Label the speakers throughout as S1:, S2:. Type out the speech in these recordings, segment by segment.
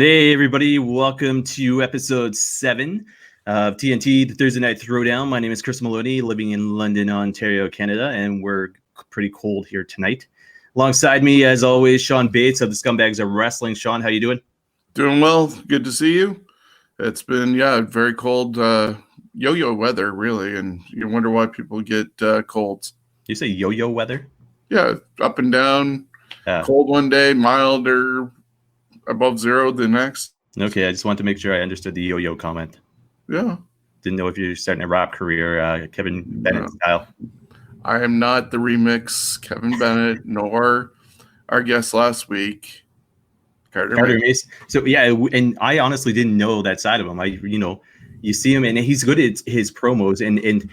S1: Hey, everybody. Welcome to episode 7 of TNT, the Thursday Night Throwdown. My name is Chris Maloney, living in London, Ontario, Canada, and we're pretty cold here tonight. Alongside me, as always, Sean Bates of the Scumbags of Wrestling. Sean, how you doing?
S2: Doing well. Good to see you. It's been, very cold yo-yo weather, really, and you wonder why people get colds.
S1: You say yo-yo weather?
S2: Yeah, up and down, cold one day, milder, above zero the next.
S1: Okay, I just wanted to make sure I understood the yo-yo comment.
S2: Yeah.
S1: Didn't know if you're starting a rap career, Kevin Bennett style.
S2: I am not the remix Kevin Bennett, nor our guest last week, Carter Mason.
S1: So yeah, and I honestly didn't know that side of him. You see him and he's good at his promos and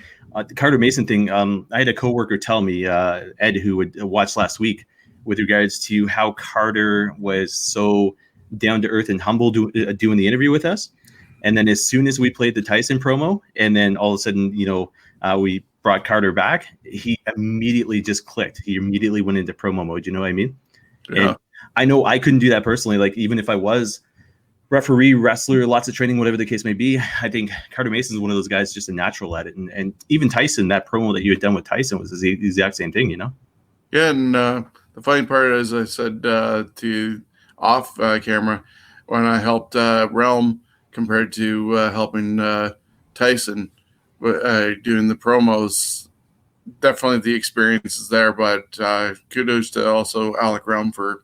S1: the Carter Mason thing. I had a coworker tell me, Ed, who would watch last week, with regards to how Carter was so down to earth and humble doing the interview with us. And then as soon as we played the Tyson promo, and then all of a sudden, we brought Carter back, he immediately just clicked. He immediately went into promo mode. You know what I mean?
S2: Yeah.
S1: And I know I couldn't do that personally. Like, even if I was referee, wrestler, lots of training, whatever the case may be, I think Carter Mason is one of those guys just a natural at it. And even Tyson, that promo that you had done with Tyson was the exact same thing,
S2: Yeah, and the funny part, as I said to off camera, when I helped Realm compared to helping Tyson doing the promos, definitely the experience is there. But kudos to also Alec Realm for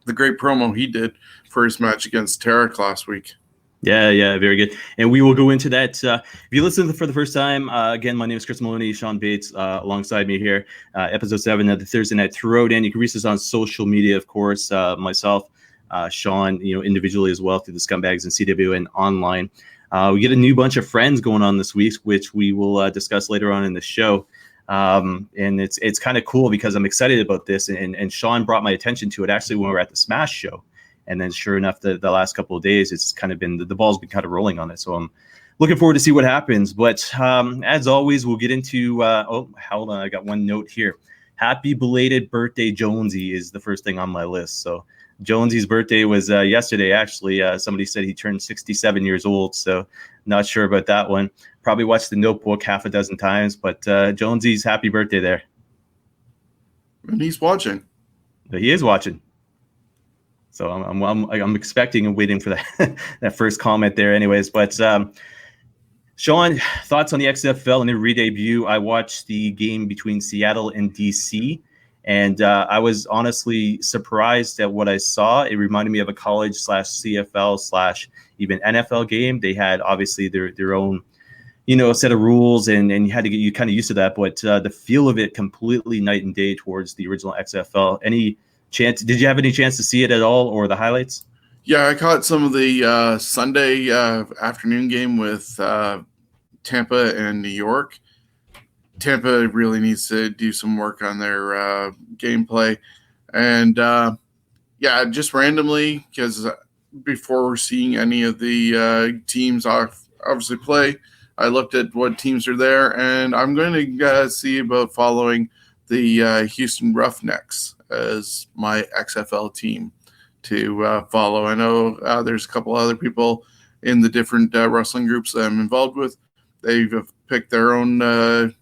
S2: the great promo he did for his match against Tarek last week.
S1: Yeah, very good. And we will go into that. If you listen for the first time, again, my name is Chris Maloney, Sean Bates, alongside me here, episode 7 of the Thursday Night Throwdown. You can reach us on social media, of course, myself, Sean, individually as well through the Scumbags and CW and online. We get a new bunch of friends going on this week, which we will discuss later on in the show. And it's kind of cool because I'm excited about this. And Sean brought my attention to it actually when we were at the Smash show. And then sure enough, the last couple of days, it's kind of been, the ball's been kind of rolling on it. So I'm looking forward to see what happens. But as always, we'll get into, hold on, I got one note here. Happy belated birthday, Jonesy, is the first thing on my list. So Jonesy's birthday was yesterday, actually. Somebody said he turned 67 years old. So not sure about that one. Probably watched The Notebook half a dozen times. But Jonesy's happy birthday there.
S2: And he's watching.
S1: He is watching. So I'm expecting and waiting for that that first comment there, anyways. But Sean, thoughts on the XFL and the re-debut? I watched the game between Seattle and DC, and I was honestly surprised at what I saw. It reminded me of a college / CFL / even NFL game. They had obviously their own, set of rules, and you had to get you kind of used to that. But the feel of it completely night and day towards the original XFL. Did you have any chance to see it at all, or the highlights?
S2: Yeah, I caught some of the Sunday afternoon game with Tampa and New York. Tampa really needs to do some work on their gameplay. And, just randomly, because before seeing any of the teams obviously play, I looked at what teams are there, and I'm going to see about following the Houston Roughnecks as my XFL team to follow. I know there's a couple other people in the different wrestling groups that I'm involved with. They've picked their own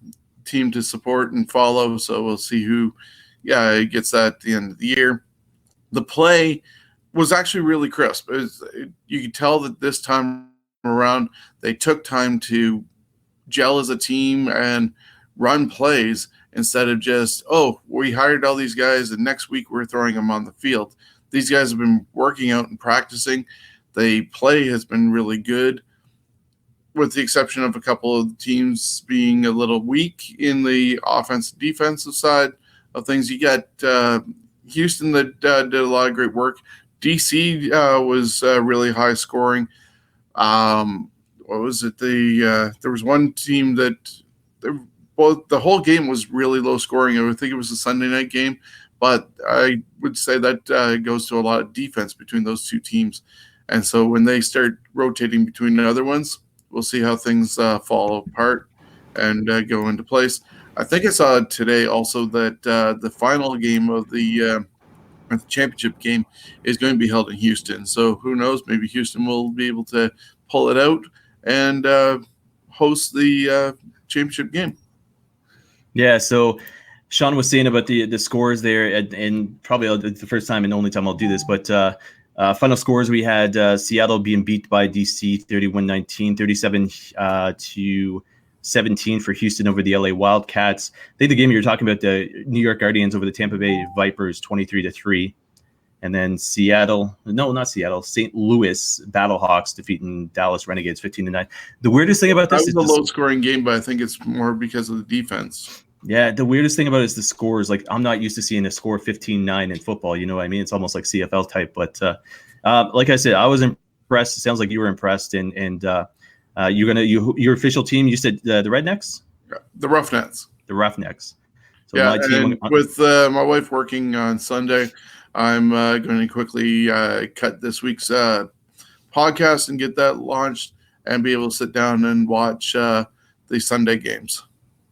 S2: team to support and follow, so we'll see who gets that at the end of the year. The play was actually really crisp. You could tell that this time around they took time to gel as a team and run plays instead of just, we hired all these guys and next week we're throwing them on the field. These guys have been working out and practicing. The play has been really good, with the exception of a couple of teams being a little weak in the offensive defensive side of things. You got Houston that did a lot of great work. DC was really high scoring. What was it? There was one team that the whole game was really low scoring. I would think it was a Sunday night game, but I would say that goes to a lot of defense between those two teams. And so when they start rotating between the other ones, we'll see how things fall apart and go into place. I think I saw today also that the final game of the the championship game is going to be held in Houston. So who knows? Maybe Houston will be able to pull it out and host the championship game.
S1: Yeah. So Sean was saying about the scores there, and probably the first time and only time I'll do this, but final scores, we had Seattle being beat by DC 31-19, 37 to 17 for Houston over the LA Wildcats. I think the game you were talking about, the New York Guardians over the Tampa Bay Vipers 23-3. And then St. Louis Battlehawks defeating Dallas Renegades 15-9. The weirdest thing about this
S2: is a low-scoring game, but I think it's more because of the defense.
S1: Yeah, the weirdest thing about it is the scores. Like, I'm not used to seeing a score 15-9 in football. You know what I mean? It's almost like CFL type. But like I said, I was impressed. It sounds like you were impressed. And your official team, you said the Rednecks?
S2: The Roughnecks.
S1: The Roughnecks.
S2: So yeah, my team, with my wife working on Sunday, I'm going to quickly cut this week's podcast and get that launched and be able to sit down and watch the Sunday games.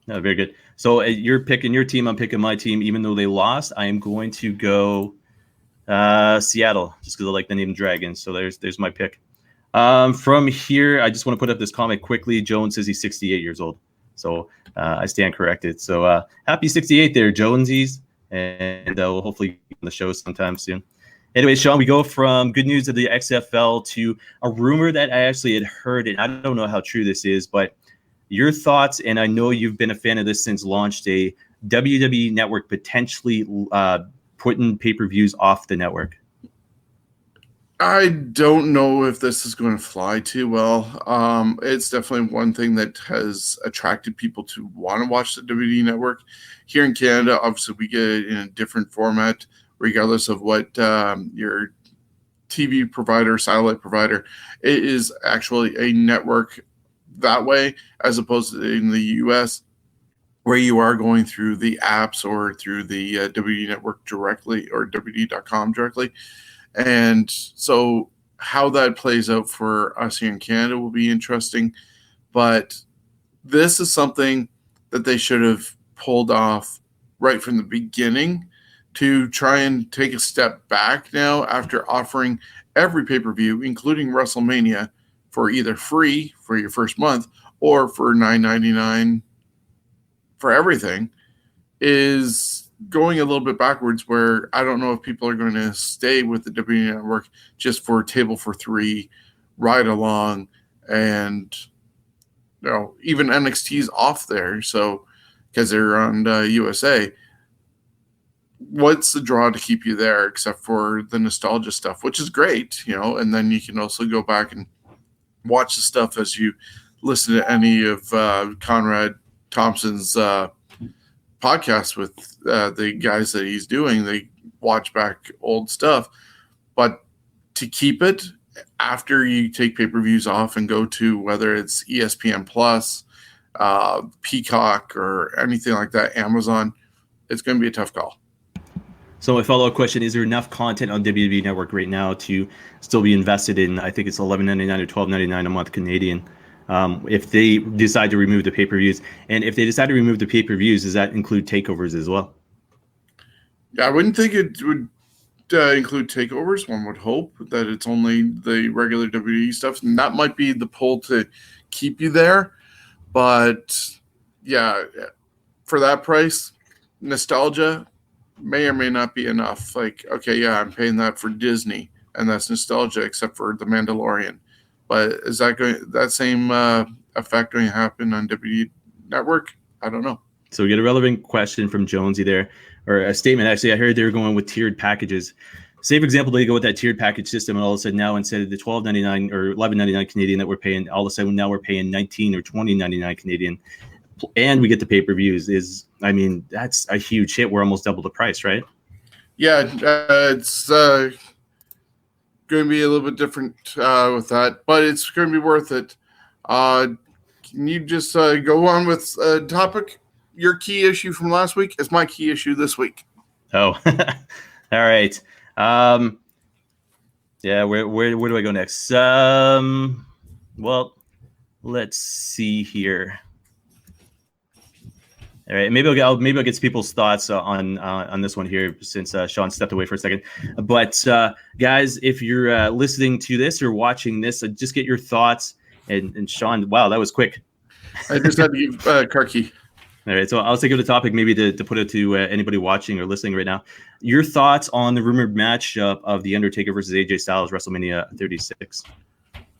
S1: No, very good. So you're picking your team. I'm picking my team. Even though they lost, I am going to go Seattle just because I like the name Dragons. So there's my pick. From here, I just want to put up this comment quickly. Jones says he's 68 years old. So I stand corrected. So happy 68 there, Jonesies. And we'll hopefully be on the show sometime soon. Anyway, Sean, we go from good news of the XFL to a rumor that I actually had heard, and I don't know how true this is, but your thoughts, and I know you've been a fan of this since launch day, WWE Network potentially putting pay-per-views off the network.
S2: I don't know if this is going to fly too well. It's definitely one thing that has attracted people to want to watch the WWE Network. Here in Canada, obviously, we get it in a different format, regardless of what your TV provider, satellite provider. It is actually a network that way, as opposed to in the US, where you are going through the apps or through the WWE Network directly or WWE.com directly. And so how that plays out for us here in Canada will be interesting. But this is something that they should have pulled off right from the beginning to try and take a step back now after offering every pay-per-view, including WrestleMania, for either free for your first month or for $9.99 for everything, is going a little bit backwards, where I don't know if people are going to stay with the WWE Network just for table for three, ride along, and even NXT's off there. So because they're on USA, what's the draw to keep you there except for the nostalgia stuff, which is great, and then you can also go back and watch the stuff as you listen to any of Conrad Thompson's podcast with the guys that he's doing. They watch back old stuff, but to keep it after you take pay-per-views off and go to whether it's ESPN Plus, Peacock, or anything like that, Amazon, it's going to be a tough call.
S1: So my follow-up question, is there enough content on WWE Network right now to still be invested in? I think it's $11.99 or $12.99 a month Canadian. If they decide to remove the pay-per-views, and if they decide to remove the pay-per-views, does that include takeovers as well?
S2: Yeah, I wouldn't think it would include takeovers. One would hope that it's only the regular WWE stuff, and that might be the pull to keep you there. But yeah, for that price, nostalgia may or may not be enough. Like, okay, yeah, I'm paying that for Disney, and that's nostalgia, except for The Mandalorian. But is that same effect going to happen on WWE Network? I don't know.
S1: So we get a relevant question from Jonesy there, or a statement. Actually, I heard they were going with tiered packages. Say, for example, they go with that tiered package system, and all of a sudden now, instead of the $12.99 or $11.99 Canadian that we're paying, all of a sudden now we're paying $19 or $20.99 Canadian, and we get the pay-per-views. That's a huge hit. We're almost double the price, right?
S2: Yeah, it's going to be a little bit different with that, but it's going to be worth it. Can you just go on with topic? Your key issue from last week is my key issue this week.
S1: Oh, all right. Yeah, where do I go next? Well, let's see here. All right, maybe I'll get people's thoughts on this one here since Sean stepped away for a second. But guys, if you're listening to this or watching this, just get your thoughts. And Sean, wow, that was quick.
S2: I just had to give car key.
S1: All right, so I'll take the topic maybe to put it to anybody watching or listening right now. Your thoughts on the rumored matchup of The Undertaker versus AJ Styles, WrestleMania 36?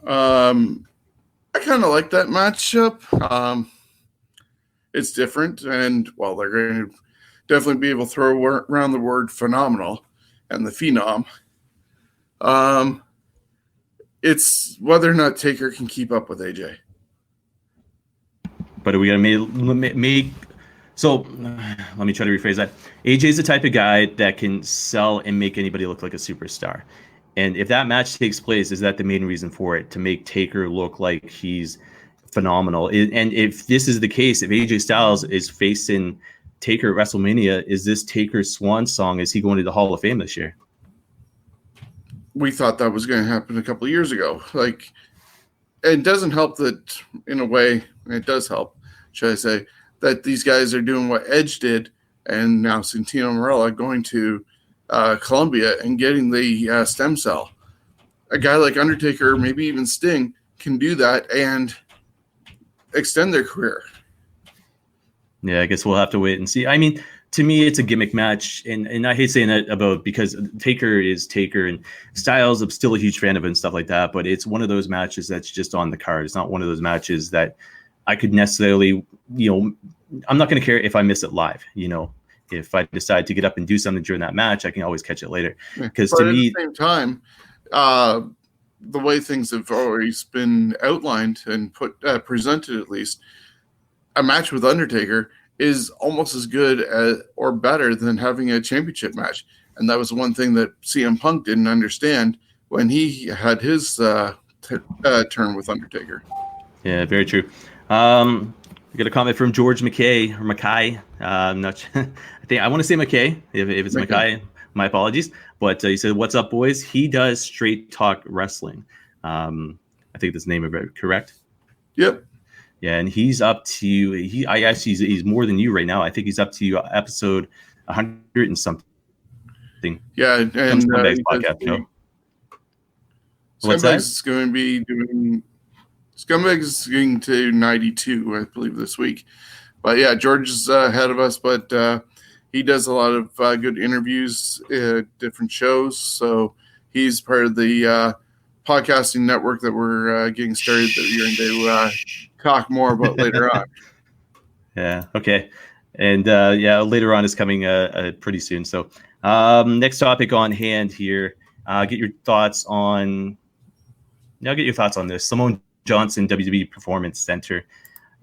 S2: I kind of like that matchup. It's different, and well, they're going to definitely be able to throw around the word phenomenal and the phenom. It's whether or not Taker can keep up with AJ.
S1: But are we going to make so let me try to rephrase that. AJ's the type of guy that can sell and make anybody look like a superstar. And if that match takes place, is that the main reason for it? To make Taker look like he's phenomenal? And if this is the case, if AJ Styles is facing Taker at WrestleMania, is this Taker's swan song? Is he going to the Hall of Fame this year?
S2: We thought that was going to happen a couple of years ago. Like, it doesn't help that, in a way, it does help, should I say, that these guys are doing what Edge did, and now Santino Marella going to Columbia and getting the stem cell. A guy like Undertaker, maybe even Sting, can do that and extend their career.
S1: Yeah, I guess we'll have to wait and see. I mean, to me, it's a gimmick match, and I hate saying that about because Taker is Taker, and Styles, I'm still a huge fan of it and stuff like that, but it's one of those matches that's just on the card. It's not one of those matches that I could necessarily, I'm not going to care if I miss it live, If I decide to get up and do something during that match, I can always catch it later. Because to me,
S2: at the same time, the way things have always been outlined and presented, at least, a match with Undertaker is almost as good as or better than having a championship match. And that was one thing that CM Punk didn't understand when he had his turn with Undertaker.
S1: Yeah, very true. We got a comment from George McKay or Mackay. I'm not sure. I want to say McKay. If it's Mackay, my apologies. But he said, "What's up, boys?" He does Straight Talk Wrestling. I think this name is correct.
S2: Yep.
S1: Yeah, and he's up to he's more than you right now. I think he's up to episode 100 and something.
S2: Yeah, and
S1: podcast. What's that?
S2: Scumbags is going to be doing. Scumbags is going to 92, I believe, this week. But yeah, George is ahead of us, but he does a lot of good interviews at different shows. So he's part of the podcasting network that we're getting started that you're going to talk more about later on.
S1: Yeah, okay. And later on is coming pretty soon. So next topic on hand here. Get your thoughts on this. Simone Johnson, WWE Performance Center.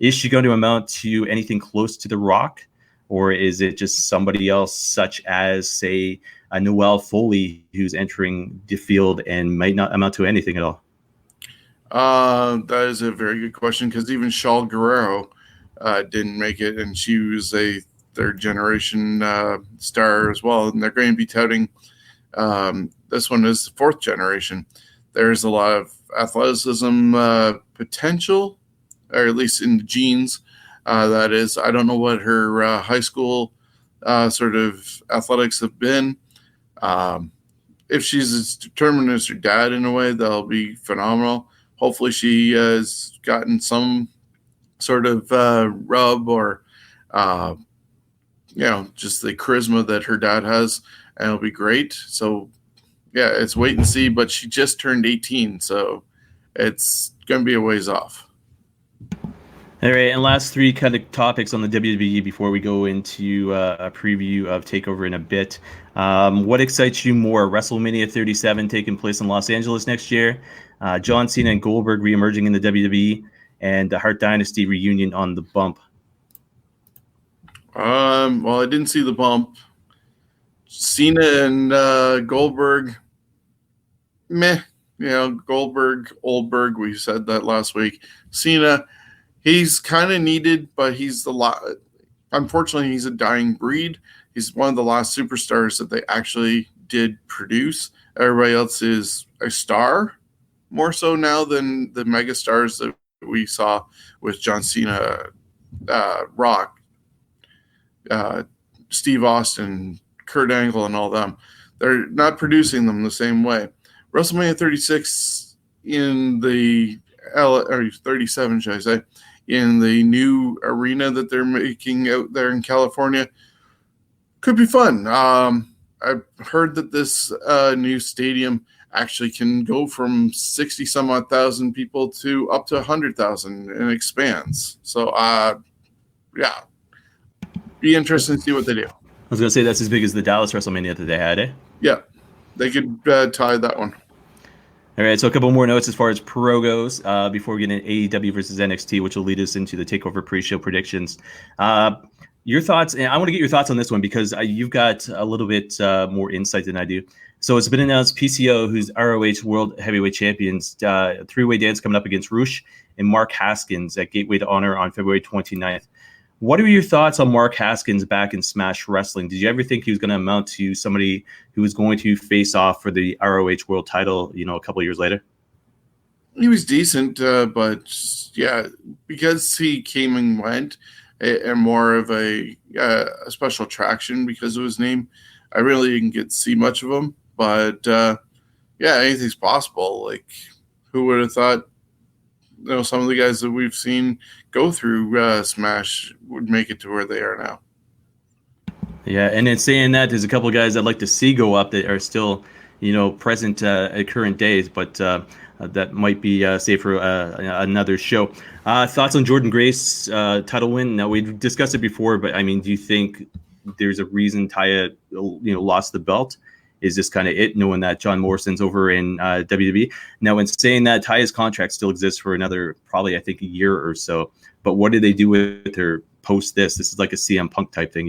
S1: Is she going to amount to anything close to The Rock, or is it just somebody else, such as, say, a Noelle Foley, who's entering the field and might not amount to anything at all?
S2: That is a very good question, because even Shaul Guerrero didn't make it, and she was a third-generation star as well, and they're going to be touting this one is fourth generation. There's a lot of athleticism potential, or at least in the genes. That is, I don't know what her high school sort of athletics have been. If she's as determined as her dad in a way, that'll be phenomenal. Hopefully she has gotten some sort of rub or, just the charisma that her dad has, and it'll be great. So, yeah, it's wait and see, but she just turned 18, so it's going to be a ways off.
S1: All right, and last three kind of topics on the WWE before we go into a preview of TakeOver in a bit. What excites you more, WrestleMania 37 taking place in Los Angeles next year, John Cena and Goldberg reemerging in the WWE, and the Hart Dynasty reunion on the bump?
S2: Well, I didn't see the bump. Cena and Goldberg, meh. Goldberg, Oldberg, we said that last week. Cena, he's kind of needed, but unfortunately, he's a dying breed. He's one of the last superstars that they actually did produce. Everybody else is a star, more so now than the mega stars that we saw with John Cena, Rock. Steve Austin, Kurt Angle, and all them. They're not producing them the same way. WrestleMania 36 in the or 37, should I say, in the new arena that they're making out there in California could be fun. I've heard that this new stadium actually can go from 60 some odd thousand people to up to 100,000 and expands. So, yeah, be interesting to see what they do.
S1: I was going to say that's as big as the Dallas WrestleMania that they had, eh?
S2: Yeah, they could tie that one.
S1: All right, so a couple more notes as far as Pro goes before we get into AEW versus NXT, which will lead us into the TakeOver pre-show predictions. Your thoughts, and I want to get your thoughts on this one because you've got a little bit more insight than I do. So it's been announced PCO, who's ROH World Heavyweight Champions, three-way dance coming up against Roosh and Mark Haskins at Gateway to Honor on February 29th. What are your thoughts on Mark Haskins back in Smash Wrestling? Did you ever think he was going to amount to somebody who was going to face off for the ROH World title, a couple of years later?
S2: He was decent, but yeah, because he came and went, and more of a special attraction because of his name, I really didn't get to see much of him. But yeah, anything's possible. Like, who would have thought? Some of the guys that we've seen go through Smash would make it to where they are now.
S1: Yeah, and in saying that, there's a couple of guys I'd like to see go up that are still, present at current days, but that might be safe for another show. Thoughts on Jordan Grace title win? Now, we've discussed it before, but I mean, do you think there's a reason Taya, lost the belt? Is this kind of it, knowing that John Morrison's over in WWE? Now, in saying that, Taya's contract still exists for another, probably, I think, a year or so. But what did they do with her post this? This is like a CM Punk type thing,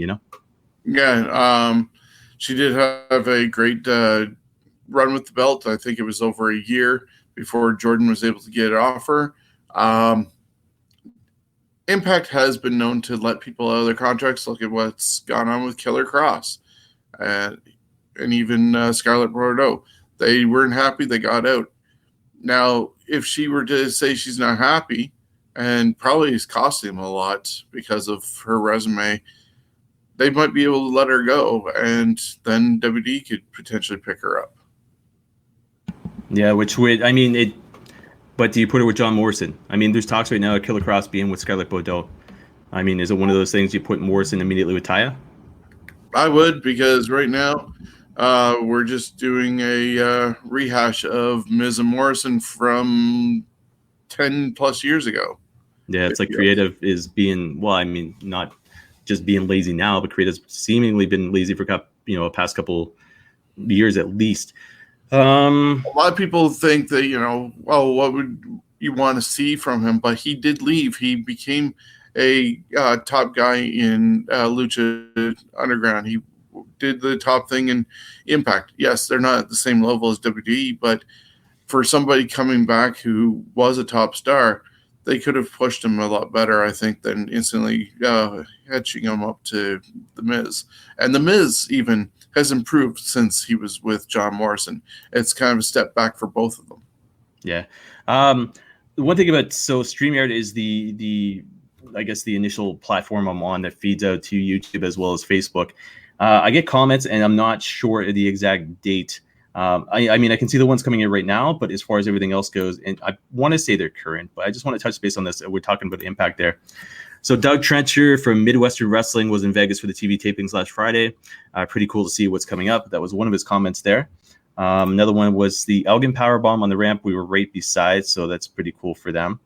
S2: Yeah, she did have a great run with the belt. I think it was over a year before Jordan was able to get it off her. Impact has been known to let people out of their contracts. Look at what's gone on with Killer Cross. And even Scarlett Bordeaux. They weren't happy. They got out. Now, if she were to say she's not happy, and probably is costing them a lot because of her resume, they might be able to let her go, and then WWE could potentially pick her up.
S1: Yeah, which would, I mean, it. But do you put her with John Morrison? I mean, there's talks right now of Killer Cross being with Scarlett Bordeaux. I mean, is it one of those things you put Morrison immediately with Taya?
S2: I would, because right now we're just doing a rehash of Miz and Morrison from 10 plus years ago.
S1: Yeah, it's like creative is being, well, I mean, not just being lazy now, but creative's seemingly been lazy for a past couple years at least. A
S2: lot of people think that, what would you want to see from him? But he did leave. He became a top guy in Lucha Underground. He did the top thing in Impact. Yes, they're not at the same level as WWE, but for somebody coming back who was a top star, they could have pushed him a lot better, I think, than instantly hitching him up to The Miz. And The Miz even has improved since he was with John Morrison. It's kind of a step back for both of them.
S1: Yeah. One thing about StreamYard is the I guess the initial platform I'm on that feeds out to YouTube as well as Facebook. I get comments, and I'm not sure the exact date. I mean, I can see the ones coming in right now, but as far as everything else goes, and I want to say they're current, but I just want to touch base on this. We're talking about the Impact there. So Doug Trencher from Midwestern Wrestling was in Vegas for the TV tapings last Friday. Pretty cool to see what's coming up. That was one of his comments there. Another one was the Elgin Powerbomb on the ramp. We were right beside, so that's pretty cool for them.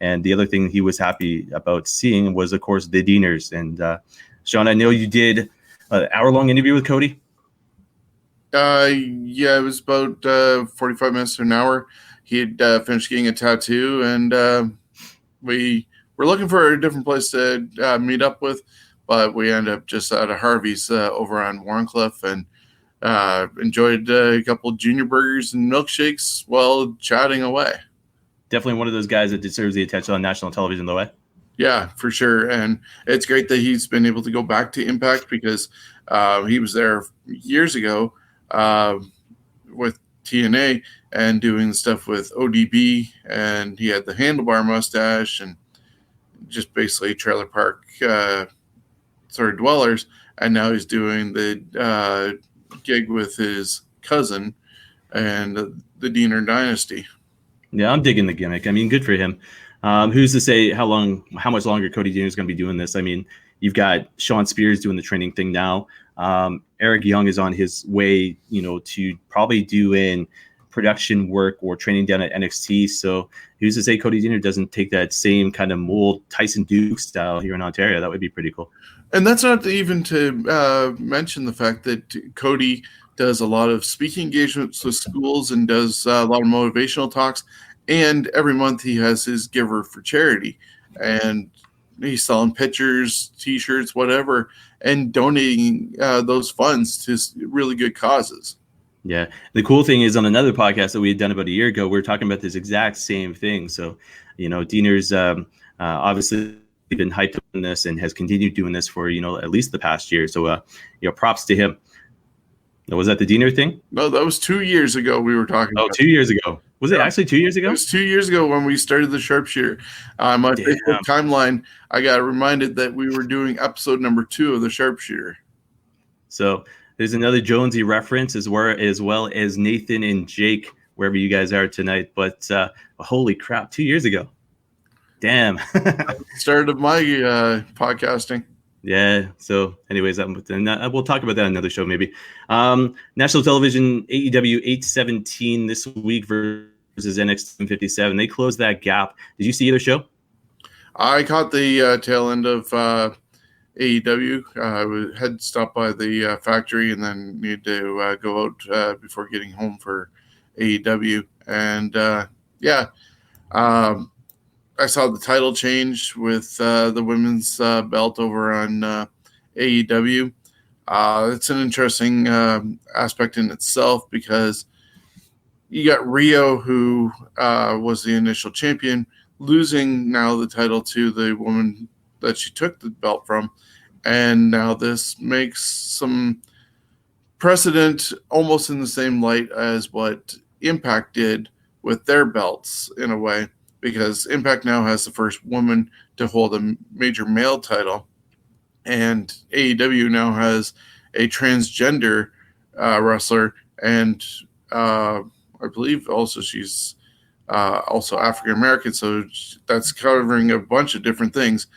S1: And the other thing he was happy about seeing was, of course, the Deaners. And Sean, I know you did an hour-long interview with Cody.
S2: Yeah, it was about 45 minutes to an hour. He had finished getting a tattoo, and we were looking for a different place to meet up with, but we ended up just at a Harvey's over on Warncliffe, and enjoyed a couple of junior burgers and milkshakes while chatting away.
S1: Definitely one of those guys that deserves the attention on national television, though, eh?
S2: Yeah, for sure. And it's great that he's been able to go back to Impact, because he was there years ago with TNA and doing stuff with ODB, and he had the handlebar mustache and just basically trailer park Dwellers, and now he's doing the gig with his cousin and the Diener Dynasty.
S1: Yeah, I'm digging the gimmick. I mean, good for him. Who's to say how much longer Cody Deaner is going to be doing this? I mean, you've got Sean Spears doing the training thing now. Eric Young is on his way, to probably doing production work or training down at NXT. So who's to say Cody Deaner doesn't take that same kind of mold, Tyson Duke style here in Ontario? That would be pretty cool.
S2: And that's not even to mention the fact that Cody does a lot of speaking engagements with schools and does a lot of motivational talks. And every month he has his giver for charity. And he's selling pictures, T-shirts, whatever, and donating those funds to really good causes.
S1: Yeah. The cool thing is, on another podcast that we had done about a year ago, we were talking about this exact same thing. So, Diener's obviously been hyped on this and has continued doing this for, at least the past year. So, props to him. Was that the Diener thing?
S2: No, that was 2 years ago we were talking about.
S1: 2 years ago. Was it actually 2 years ago?
S2: It was 2 years ago when we started the Sharpshooter. On my Facebook timeline, I got reminded that we were doing episode number 2 of the Sharpshooter.
S1: So there's another Jonesy reference as well as Nathan and Jake, wherever you guys are tonight. But holy crap, 2 years ago. Damn.
S2: Start of my podcasting.
S1: Yeah. So anyways, we'll talk about that on another show maybe. National television, AEW 817 this week versus NXT 157. They closed that gap. Did you see either show?
S2: I caught the tail end of AEW. I had stopped by the factory and then needed to go out before getting home for AEW. And I saw the title change with the women's belt over on AEW. It's an interesting aspect in itself because you got Rio, who was the initial champion, losing now the title to the woman that she took the belt from. And now this makes some precedent almost in the same light as what Impact did with their belts in a way. Because Impact now has the first woman to hold a major male title, and AEW now has a transgender wrestler, and I believe also she's also African American. So that's covering a bunch of different things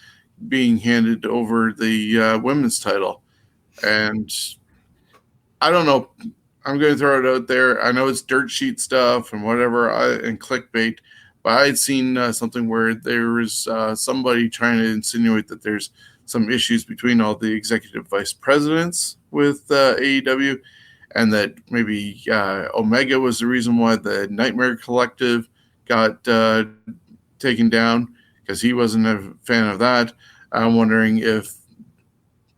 S2: being handed over the women's title. And I don't know. I'm going to throw it out there. I know it's dirt sheet stuff and whatever and clickbait. But I had seen something where there was somebody trying to insinuate that there's some issues between all the executive vice presidents with AEW, and that maybe Omega was the reason why the Nightmare Collective got taken down because he wasn't a fan of that. I'm wondering if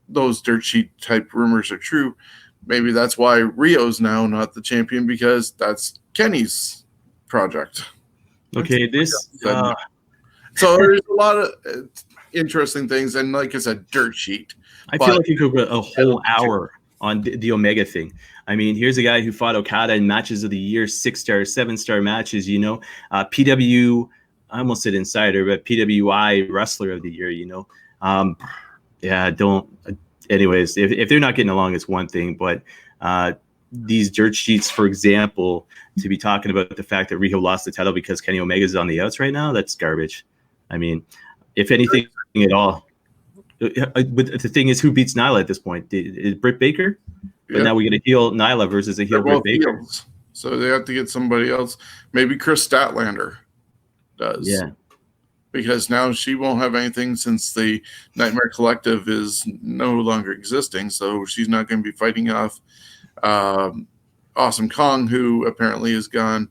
S2: those dirt sheet type rumors are true. Maybe that's why Rio's now not the champion, because that's Kenny's project.
S1: Okay,
S2: so there's a lot of interesting things, and like I said, dirt sheet.
S1: I feel like you could put a whole hour on the Omega thing. I mean, here's a guy who fought Okada in matches of the year, 6-star, 7-star matches. PW, I almost said insider, but PWI wrestler of the year. Anyways, if they're not getting along, it's one thing, but these dirt sheets, for example, to be talking about the fact that Riho lost the title because Kenny Omega's on the outs right now, that's garbage. I mean, if anything at all. But the thing is, who beats Nyla at this point? Is Britt Baker? But now we get a heel Nyla versus a heel Britt Baker.
S2: Heels. So they have to get somebody else. Maybe Chris Statlander does.
S1: Yeah.
S2: Because now she won't have anything since the Nightmare Collective is no longer existing. So she's not going to be fighting off Awesome Kong, who apparently is gone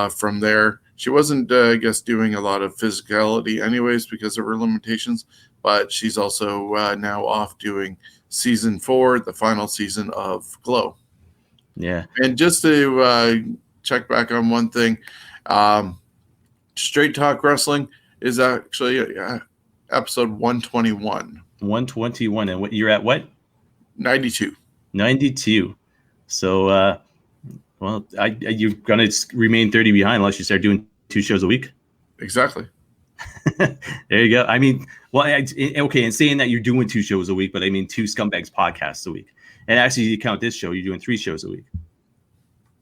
S2: from there. She wasn't, I guess, doing a lot of physicality anyways because of her limitations, but she's also now off doing season 4, the final season of Glow.
S1: Yeah.
S2: And just to check back on one thing, Straight Talk Wrestling is actually episode 121.
S1: 121. And what you're at what?
S2: 92.
S1: 92. So, you're going to remain 30 behind unless you start doing 2 shows a week.
S2: Exactly.
S1: There you go. I mean, well, okay, and saying that you're doing 2 shows a week, but I mean 2 Scumbags podcasts a week. And actually, you count this show, you're doing 3 shows a week.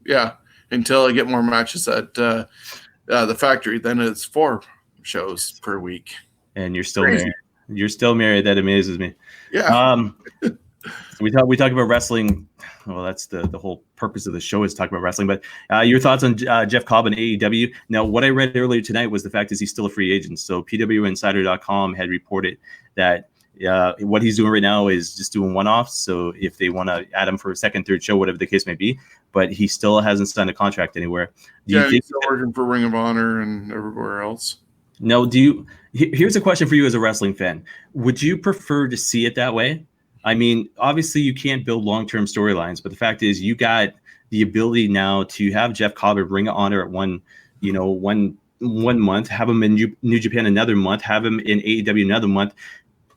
S2: Yeah, until I get more matches at the factory, then it's 4 shows per week.
S1: And you're still married. You're still married. That amazes me.
S2: Yeah.
S1: We talk about wrestling. Well, that's the whole purpose of the show is talking about wrestling. But your thoughts on Jeff Cobb and AEW? Now, what I read earlier tonight was the fact is he's still a free agent. So PWInsider.com had reported that what he's doing right now is just doing one-offs. So if they want to add him for a second, third show, whatever the case may be, but he still hasn't signed a contract anywhere.
S2: He's still working for Ring of Honor and everywhere else.
S1: No, here's a question for you as a wrestling fan. Would you prefer to see it that way? I mean, obviously you can't build long-term storylines, but the fact is you got the ability now to have Jeff Cobb at Ring of Honor at one month, have him in New Japan another month, have him in AEW another month,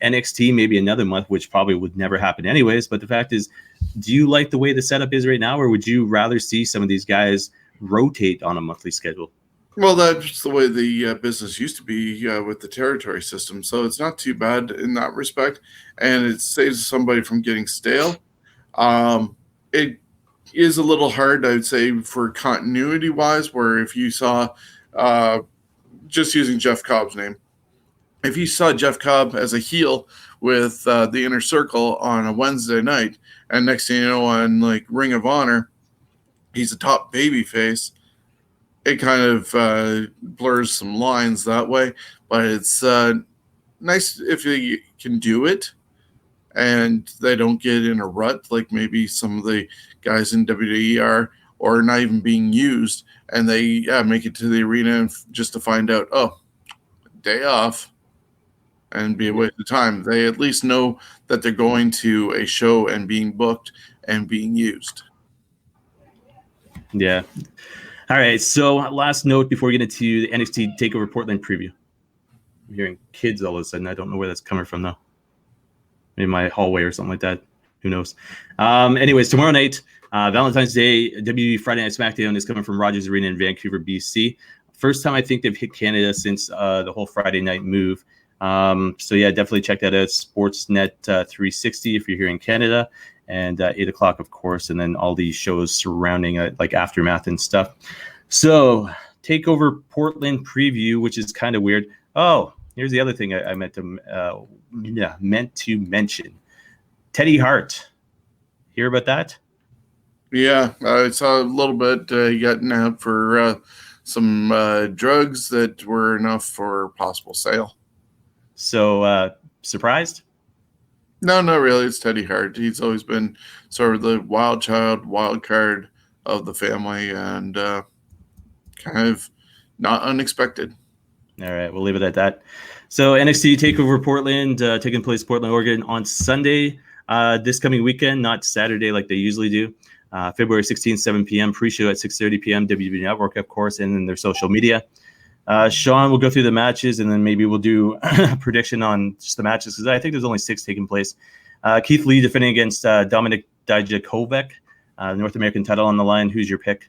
S1: NXT maybe another month, which probably would never happen anyways. But the fact is, do you like the way the setup is right now, or would you rather see some of these guys rotate on a monthly schedule?
S2: Well, that's the way the business used to be with the territory system. So it's not too bad in that respect. And it saves somebody from getting stale. It is a little hard, I would say, for continuity-wise, where if you saw, just using Jeff Cobb's name, if you saw Jeff Cobb as a heel with the Inner Circle on a Wednesday night, and next thing you know, on like Ring of Honor, he's a top babyface, it kind of blurs some lines that way, but it's nice if you can do it and they don't get in a rut like maybe some of the guys in WWE are, or not even being used, and they make it to the arena just to find out, oh, day off, and be a waste of time. They at least know that they're going to a show and being booked and being used.
S1: Yeah. All right, so last note before we get into the NXT TakeOver Portland preview. I'm hearing kids all of a sudden. I don't know where that's coming from, though. Maybe my hallway or something like that. Who knows? Anyways, tomorrow night, Valentine's Day, WWE Friday Night SmackDown is coming from Rogers Arena in Vancouver, BC. First time I think they've hit Canada since the whole Friday night move. So, yeah, definitely check that out. Sportsnet 360 if you're here in Canada. And 8 o'clock, of course, and then all these shows surrounding like Aftermath and stuff. So, TakeOver Portland preview, which is kind of weird. Oh, here's the other thing I meant to mention. Teddy Hart. Hear about that?
S2: Yeah, I saw a little bit. He got nabbed for some drugs that were enough for possible sale.
S1: So, surprised?
S2: No, not really. It's Teddy Hart. He's always been sort of the wild card of the family, and kind of not unexpected.
S1: All right, we'll leave it at that. So NXT TakeOver Portland, taking place Portland, Oregon on Sunday this coming weekend, not Saturday like they usually do. February 16th, 7 p.m. Pre-show at 6:30 p.m. WWE Network, of course, and then their social media. Sean will go through the matches, and then maybe we'll do a prediction on just the matches, because I think there's only 6 taking place. Keith Lee defending against Dominik Dijakovic, North American title on the line. Who's your pick?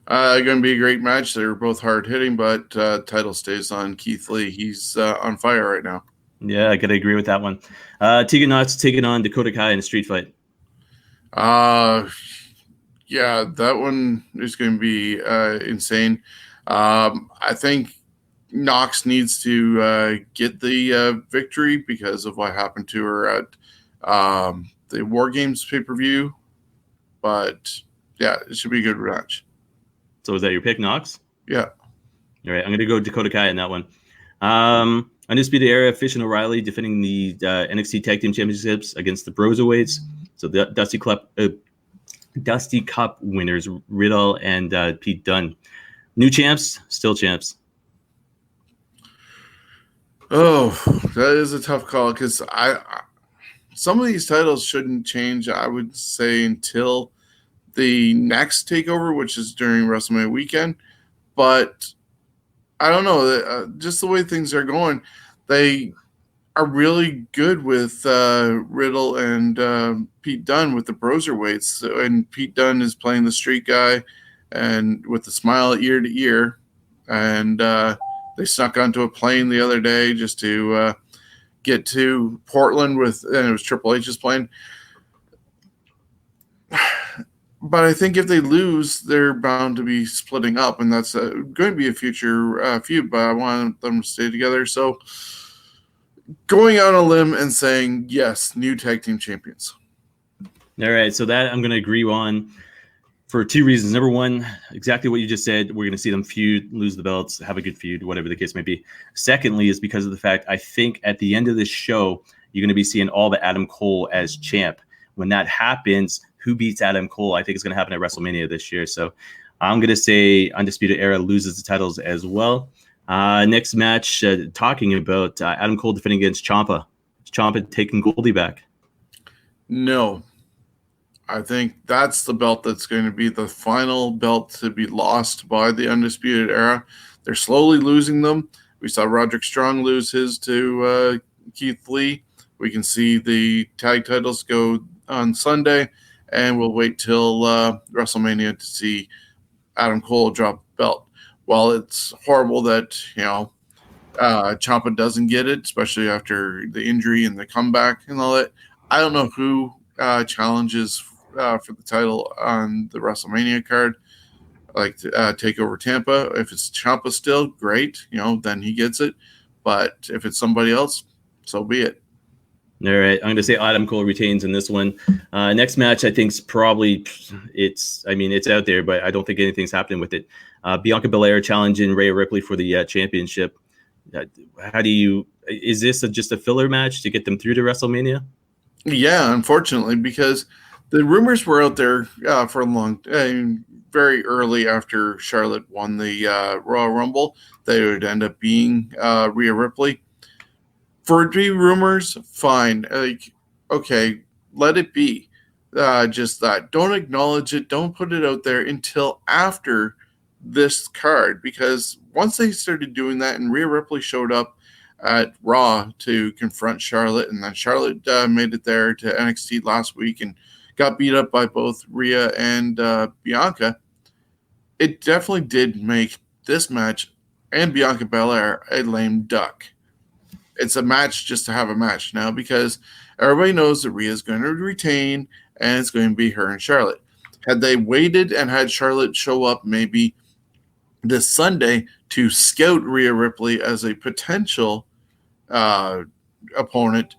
S2: Going to be a great match. They're both hard-hitting, but title stays on Keith Lee. He's on fire right now.
S1: Yeah, I got to agree with that one. Tegan Knox taking on Dakota Kai in a street fight.
S2: Yeah, that one is going to be insane. I think Knox needs to get the victory because of what happened to her at the War Games pay-per-view. But, yeah, it should be a good match.
S1: So is that your pick, Knox?
S2: Yeah.
S1: All right, I'm going to go Dakota Kai in that one. Undisputed Era, Fish and O'Reilly defending the NXT Tag Team Championships against the Broserweights. So the Dusty Cup winners, Riddle and Pete Dunne. New champs, still champs.
S2: Oh, that is a tough call because some of these titles shouldn't change, I would say, until the next takeover, which is during WrestleMania weekend. But I don't know, just the way things are going, they are really good with Riddle and Pete Dunne with the Broserweights. And Pete Dunne is playing the street guy and with the smile ear to ear. And They snuck onto a plane the other day just to get to Portland and it was Triple H's plane. But I think if they lose, they're bound to be splitting up, and that's going to be a future feud, but I want them to stay together. So going out on a limb and saying, yes, new tag team champions.
S1: All right, so that I'm going to agree on for two reasons. Number one, exactly what you just said. We're going to see them feud, lose the belts, have a good feud, whatever the case may be. Secondly, is because of the fact I think at the end of this show, you're going to be seeing all the Adam Cole as champ. When that happens, who beats Adam Cole? I think it's going to happen at WrestleMania this year. So I'm going to say Undisputed Era loses the titles as well. Next match, talking about Adam Cole defending against Ciampa. Is Ciampa taking Goldie back?
S2: No. I think that's the belt that's going to be the final belt to be lost by the Undisputed Era. They're slowly losing them. We saw Roderick Strong lose his to Keith Lee. We can see the tag titles go on Sunday, and we'll wait till WrestleMania to see Adam Cole drop the belt. While it's horrible that, Ciampa doesn't get it, especially after the injury and the comeback and all that, I don't know who challenges for the title on the WrestleMania card, like take over Tampa. If it's Ciampa still, great, then he gets it. But if it's somebody else, so be it.
S1: All right, I'm going to say Adam Cole retains in this one. Next match, I think is probably it's out there, but I don't think anything's happening with it. Bianca Belair challenging Rhea Ripley for the championship. Is this just a filler match to get them through to WrestleMania?
S2: Yeah, unfortunately, because the rumors were out there for a long time, very early after Charlotte won the Royal Rumble, they would end up being Rhea Ripley. For it to be rumors, fine. Okay, let it be. Just that. Don't acknowledge it. Don't put it out there until after this card, because once they started doing that and Rhea Ripley showed up at Raw to confront Charlotte, and then Charlotte made it there to NXT last week and got beat up by both Rhea and Bianca, it definitely did make this match and Bianca Belair a lame duck. It's a match just to have a match now, because everybody knows that Rhea's going to retain and it's going to be her and Charlotte. Had they waited and had Charlotte show up maybe this Sunday to scout Rhea Ripley as a potential opponent,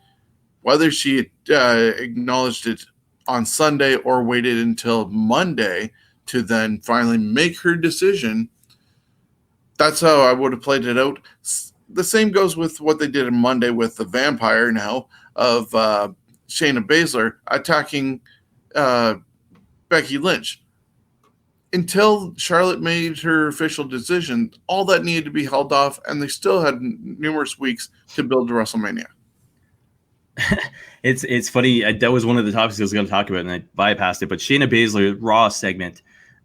S2: whether she acknowledged it on Sunday or waited until Monday to then finally make her decision, that's how I would have played it out. The same goes with what they did on Monday with the Vampire now of Shayna Baszler attacking Becky Lynch. Until Charlotte made her official decision, all that needed to be held off, and they still had numerous weeks to build to WrestleMania.
S1: It's funny. That was one of the topics I was going to talk about, and I bypassed it. But Shayna Baszler Raw segment,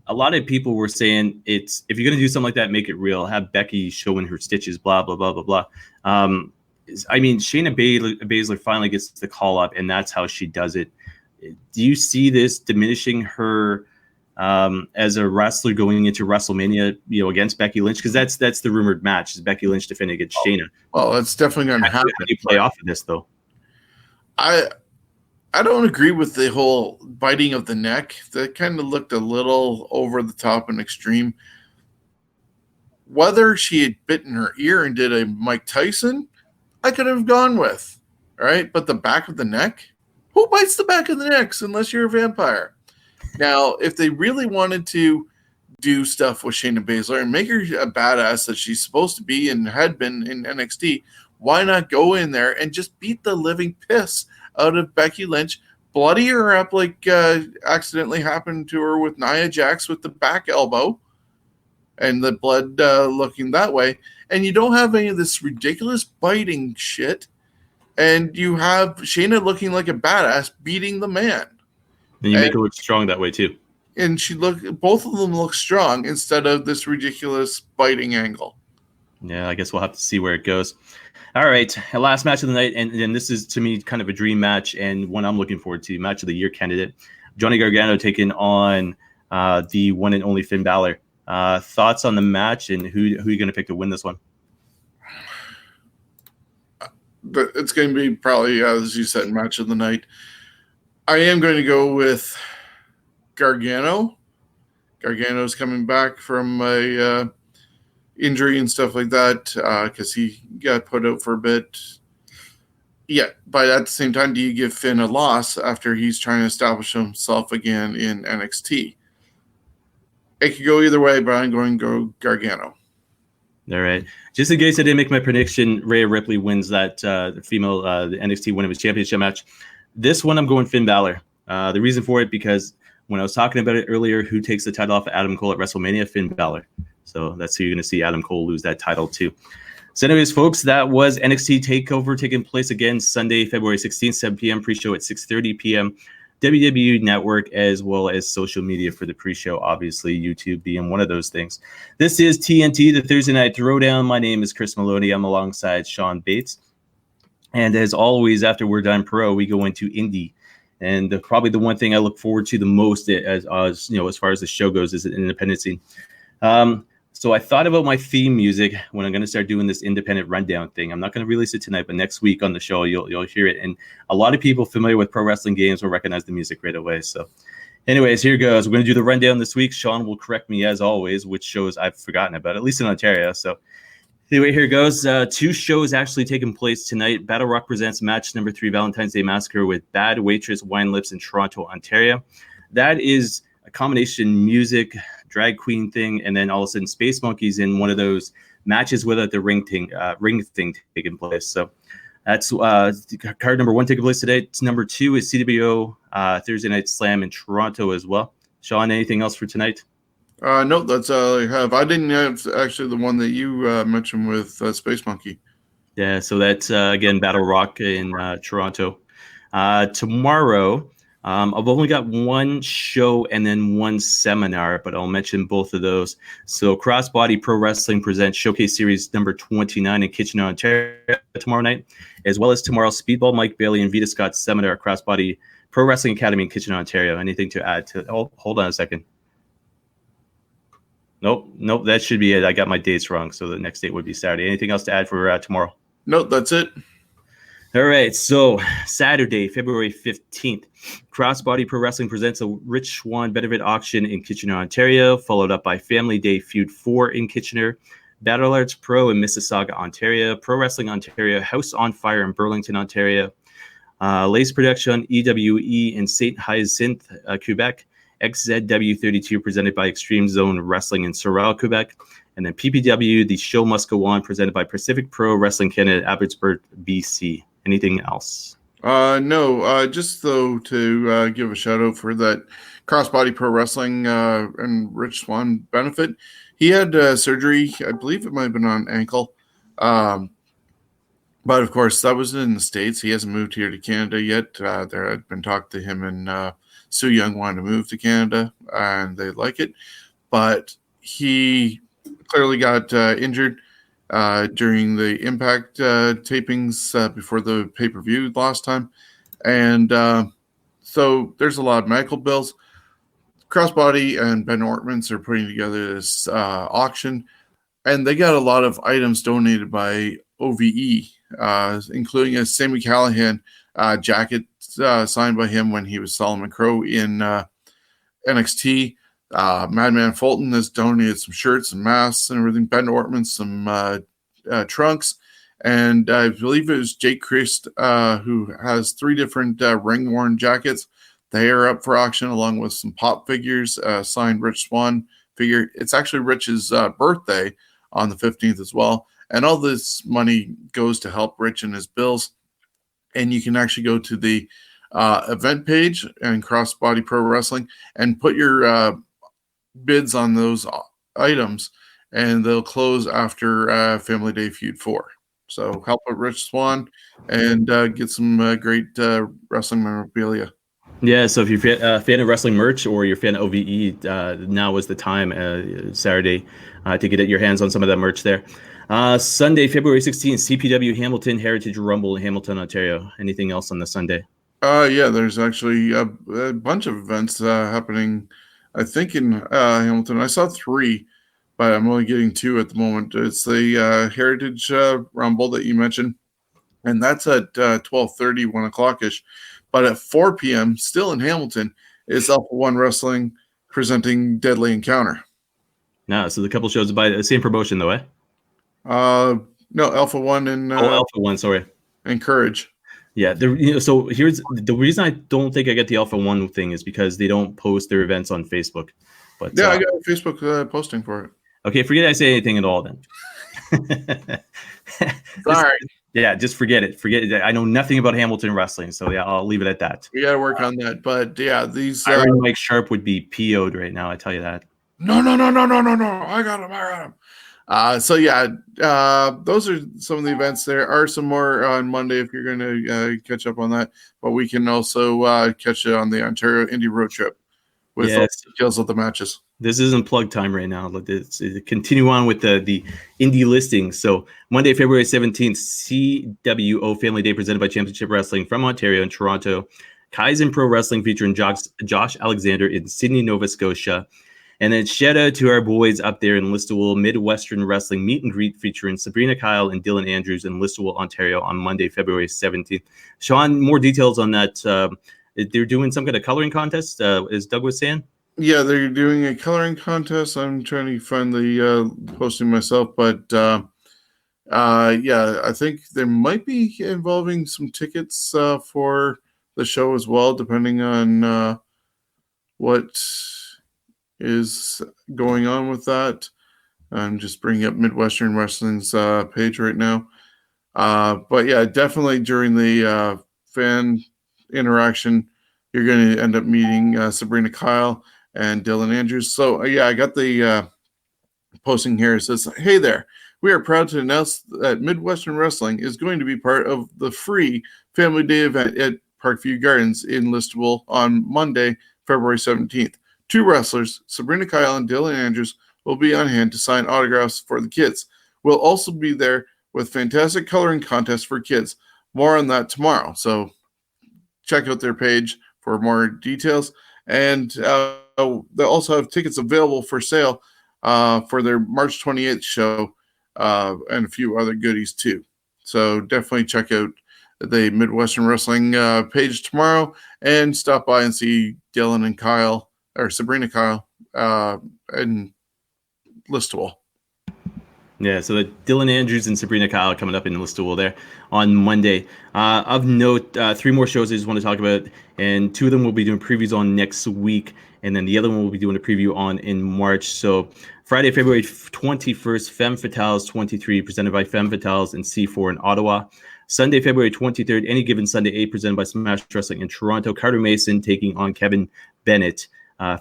S1: a lot of people were saying if you're going to do something like that, make it real. Have Becky showing her stitches, blah, blah, blah, blah, blah. Shayna Baszler finally gets the call up, and that's how she does it. Do you see this diminishing her as a wrestler going into WrestleMania, against Becky Lynch? Because that's the rumored match, is Becky Lynch defending against Shayna.
S2: Well, it's definitely going to happen.
S1: How do you play off of this, though?
S2: I don't agree with the whole biting of the neck. That kind of looked a little over the top and extreme. Whether she had bitten her ear and did a Mike Tyson, I could have gone with, right? But the back of the neck? Who bites the back of the necks unless you're a vampire? Now, if they really wanted to do stuff with Shayna Baszler and make her a badass that she's supposed to be and had been in NXT, why not go in there and just beat the living piss out of Becky Lynch, bloody her up like accidentally happened to her with Nia Jax with the back elbow and the blood looking that way, and you don't have any of this ridiculous biting shit, and you have Shayna looking like a badass beating the man.
S1: And you make her look strong that way too.
S2: And both of them look strong instead of this ridiculous biting angle.
S1: Yeah, I guess we'll have to see where it goes. All right, last match of the night, and this is, to me, kind of a dream match and one I'm looking forward to, match of the year candidate. Johnny Gargano taking on the one and only Finn Balor. Thoughts on the match, and who are you going to pick to win this one?
S2: but it's going to be probably, as you said, match of the night. I am going to go with Gargano. Gargano's coming back from a injury and stuff like that because he got put out for a bit. Yeah, but at the same time, do you give Finn a loss after he's trying to establish himself again in NXT? It could go either way, but I'm going to go Gargano.
S1: All right. Just in case I didn't make my prediction, Rhea Ripley wins that female the NXT Women's Championship match. This one, I'm going Finn Balor. The reason for it, because when I was talking about it earlier, who takes the title off of Adam Cole at WrestleMania? Finn Balor. So that's who you're going to see Adam Cole lose that title to. So anyways, folks, that was NXT TakeOver taking place again Sunday, February 16th, 7 p.m. Pre-show at 6:30 p.m. WWE Network, as well as social media for the pre-show, obviously YouTube being one of those things. This is TNT, the Thursday Night Throwdown. My name is Chris Maloney. I'm alongside Sean Bates. And as always, after we're done pro, we go into indie. And probably the one thing I look forward to the most as far as the show goes is an independent scene. So I thought about my theme music when I'm going to start doing this independent rundown thing. I'm not going to release it tonight, but next week on the show, you'll hear it. And a lot of people familiar with pro wrestling games will recognize the music right away. So anyways, here goes. We're going to do the rundown this week. Sean will correct me as always, which shows I've forgotten about, at least in Ontario. So anyway, here goes. 2 shows actually taking place tonight. Battle Rock presents match number 3, Valentine's Day Massacre with Bad Waitress Wine Lips in Toronto, Ontario. That is a combination music, drag queen thing, and then all of a sudden Space Monkeys in one of those matches without the ring thing taking place. So that's card number 1 taking place today. It's number 2 is CWO Thursday Night Slam in Toronto as well. Sean, anything else for tonight?
S2: No, that's all I have. I didn't have actually the one that you mentioned with Space Monkey.
S1: Yeah, so that's, again, Battle Rock in Toronto. Tomorrow, I've only got 1 show and then 1 seminar, but I'll mention both of those. So Crossbody Pro Wrestling presents Showcase Series number 29 in Kitchener, Ontario tomorrow night, as well as tomorrow, Speedball Mike Bailey and Vita Scott's seminar at Crossbody Pro Wrestling Academy in Kitchener, Ontario. Anything to add to? Oh, hold on a second. Nope, that should be it. I got my dates wrong, so the next date would be Saturday. Anything else to add for tomorrow?
S2: Nope, that's it.
S1: All right, so Saturday, February 15th, Crossbody Pro Wrestling presents a Rich Swann benefit auction in Kitchener, Ontario, followed up by Family Day Feud 4 in Kitchener, Battle Arts Pro in Mississauga, Ontario, Pro Wrestling Ontario, House on Fire in Burlington, Ontario, Lace Production, EWE in St. Hyacinthe, Quebec, XZW32 presented by Extreme Zone Wrestling in Sorel, Quebec, and then PPW, The Show Must Go On, presented by Pacific Pro Wrestling Canada, Abbotsford, BC. Anything else?
S2: No, just though to give a shout out for that Crossbody Pro Wrestling and Rich Swann benefit. He had surgery, I believe it might have been on ankle. But of course, that was in the States. He hasn't moved here to Canada yet. There had been talk to him and Sue Young wanted to move to Canada and they like it. But he clearly got injured during the Impact tapings before the pay-per-view last time. And so there's a lot of medical bills. Crossbody and Ben Ortmans are putting together this auction, and they got a lot of items donated by OVE, including a Sami Callihan jacket signed by him when he was Solomon Crow in NXT. Madman Fulton has donated some shirts and masks and everything. Ben Ortman some trunks, and I believe it was Jake Christ who has 3 different ring worn jackets. They are up for auction along with some pop figures, signed Rich Swann figure. It's actually Rich's birthday on the 15th as well, and all this money goes to help Rich and his bills. And you can actually go to the event page and Crossbody Pro Wrestling and put your bids on those items, and they'll close after Family Day Feud 4. So help out Rich Swann and get some great wrestling memorabilia.
S1: Yeah, so if you're a fan of wrestling merch or you're a fan of OVE, now is the time, Saturday, to get your hands on some of that merch there. Sunday, February 16th, CPW Hamilton Heritage Rumble in Hamilton, Ontario. Anything else on the Sunday?
S2: Yeah, there's actually a bunch of events happening, I think, in Hamilton. I saw 3, but I'm only getting 2 at the moment. It's the Heritage Rumble that you mentioned. and that's at 12:30, 1 o'clock ish. But at 4 p.m., still in Hamilton, is Alpha One Wrestling presenting Deadly Encounter.
S1: No, so the couple shows by the same promotion, though, eh?
S2: No, Alpha One and
S1: Alpha One, sorry.
S2: And Courage.
S1: Yeah, so here's the reason I don't think I get the Alpha One thing is because they don't post their events on Facebook. But
S2: yeah, I got a Facebook posting for it.
S1: Okay, forget I say anything at all then.
S2: Sorry.
S1: Just forget it. Forget it. I know nothing about Hamilton wrestling, so yeah, I'll leave it at that.
S2: We got to work on that. But yeah, these
S1: Iron Mike Sharp would be PO'd right now. I tell you that.
S2: No. I got him. So yeah, those are some of the events. There are some more on Monday if you're going to catch up on that. But we can also catch it on the Ontario Indie Road Trip with all the details of the matches.
S1: This isn't plug time right now. Let's continue on with the indie listings. So Monday, February 17th, CWO Family Day presented by Championship Wrestling from Ontario and Toronto. Kaizen Pro Wrestling featuring Josh Alexander in Sydney, Nova Scotia. And then shout out to our boys up there in Listowel, Midwestern Wrestling Meet and Greet featuring Sabrina Kyle and Dylan Andrews in Listowel, Ontario on Monday, February 17th. Sean, more details on that. They're doing some kind of coloring contest, as Doug was saying?
S2: Yeah, they're doing a coloring contest. I'm trying to find the posting myself, but yeah, I think there might be involving some tickets for the show as well, depending on what is going on with that. I'm just bringing up Midwestern Wrestling's page right now. But yeah, definitely during the fan interaction, you're going to end up meeting Sabrina Kyle and Dylan Andrews. So yeah, I got the posting here. It says, "Hey there, we are proud to announce that Midwestern Wrestling is going to be part of the free Family Day event at Parkview Gardens in Listowel on Monday, February 17th. 2 wrestlers, Sabrina Kyle and Dylan Andrews, will be on hand to sign autographs for the kids. We'll also be there with fantastic coloring contests for kids. More on that tomorrow." So check out their page for more details. And they also have tickets available for sale for their March 28th show and a few other goodies too. So definitely check out the Midwestern Wrestling page tomorrow and stop by and see Dylan and Kyle, or Sabrina Kyle, and Listowel.
S1: Yeah, so Dylan Andrews and Sabrina Kyle coming up in Listowel there on Monday. Of note, 3 more shows I just want to talk about, and 2 of them will be doing previews on next week, and then the other one will be doing a preview on in March. So Friday, February 21st, Femme Fatales 23, presented by Femme Fatales in C4 in Ottawa. Sunday, February 23rd, Any Given Sunday 8, presented by Smash Wrestling in Toronto. Carter Mason taking on Kevin Bennett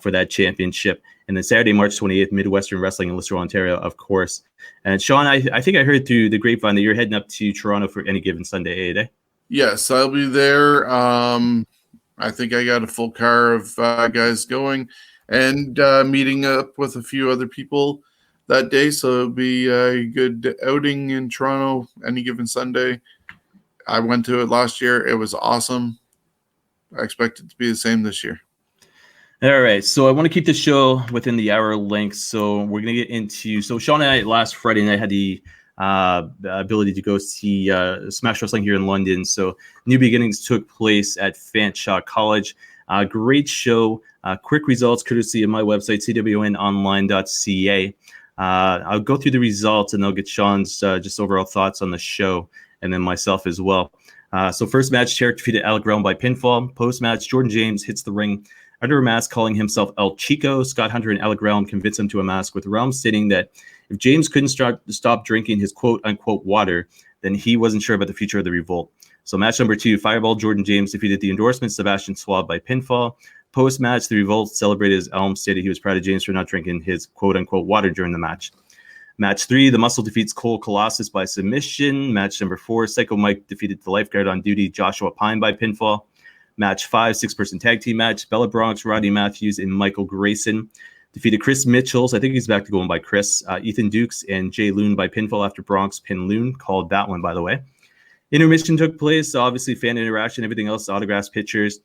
S1: for that championship. And then Saturday, March 28th, Midwestern Wrestling in Listowel, Ontario, of course. And Sean, I think I heard through the grapevine that you're heading up to Toronto for Any Given Sunday 8, eh?
S2: Yes, I'll be there. I think I got a full car of guys going and meeting up with a few other people that day. So it'll be a good outing in Toronto Any Given Sunday. I went to it last year. It was awesome. I expect it to be the same this year.
S1: All right, so I want to keep the show within the hour length. So we're going to get into, so Sean and I last Friday night had the ability to go see Smash Wrestling here in London. So New Beginnings took place at Fanshawe College. Great show, quick results courtesy of my website, cwnonline.ca. I'll go through the results and I'll get Sean's just overall thoughts on the show, and then myself as well. So first match, Tarek defeated Alec Realm by pinfall. Post-match, Jordan James hits the ring under a mask, calling himself El Chico. Scott Hunter and Alec Realm convince him to a mask, with Realm stating that if James couldn't stop drinking his quote-unquote water, then he wasn't sure about the future of the Revolt. So match number 2, Fireball Jordan James defeated the Endorsement Sebastian Swab by pinfall. Post-match, the Revolt celebrated as Elm stated he was proud of James for not drinking his quote-unquote water during the match. Match 3, The Muscle defeats Cole Colossus by submission. Match number 4, Psycho Mike defeated the lifeguard on duty Joshua Pine by pinfall. Match 5, 6-person tag team match. Bella Bronx, Rodney Matthews, and Michael Grayson defeated Chris Mitchells. I think he's back to going by Chris. Ethan Dukes and Jay Loon by pinfall after Bronx pin Loon. Called that one, by the way. Intermission took place. Obviously, fan interaction, everything else, autographs, pictures.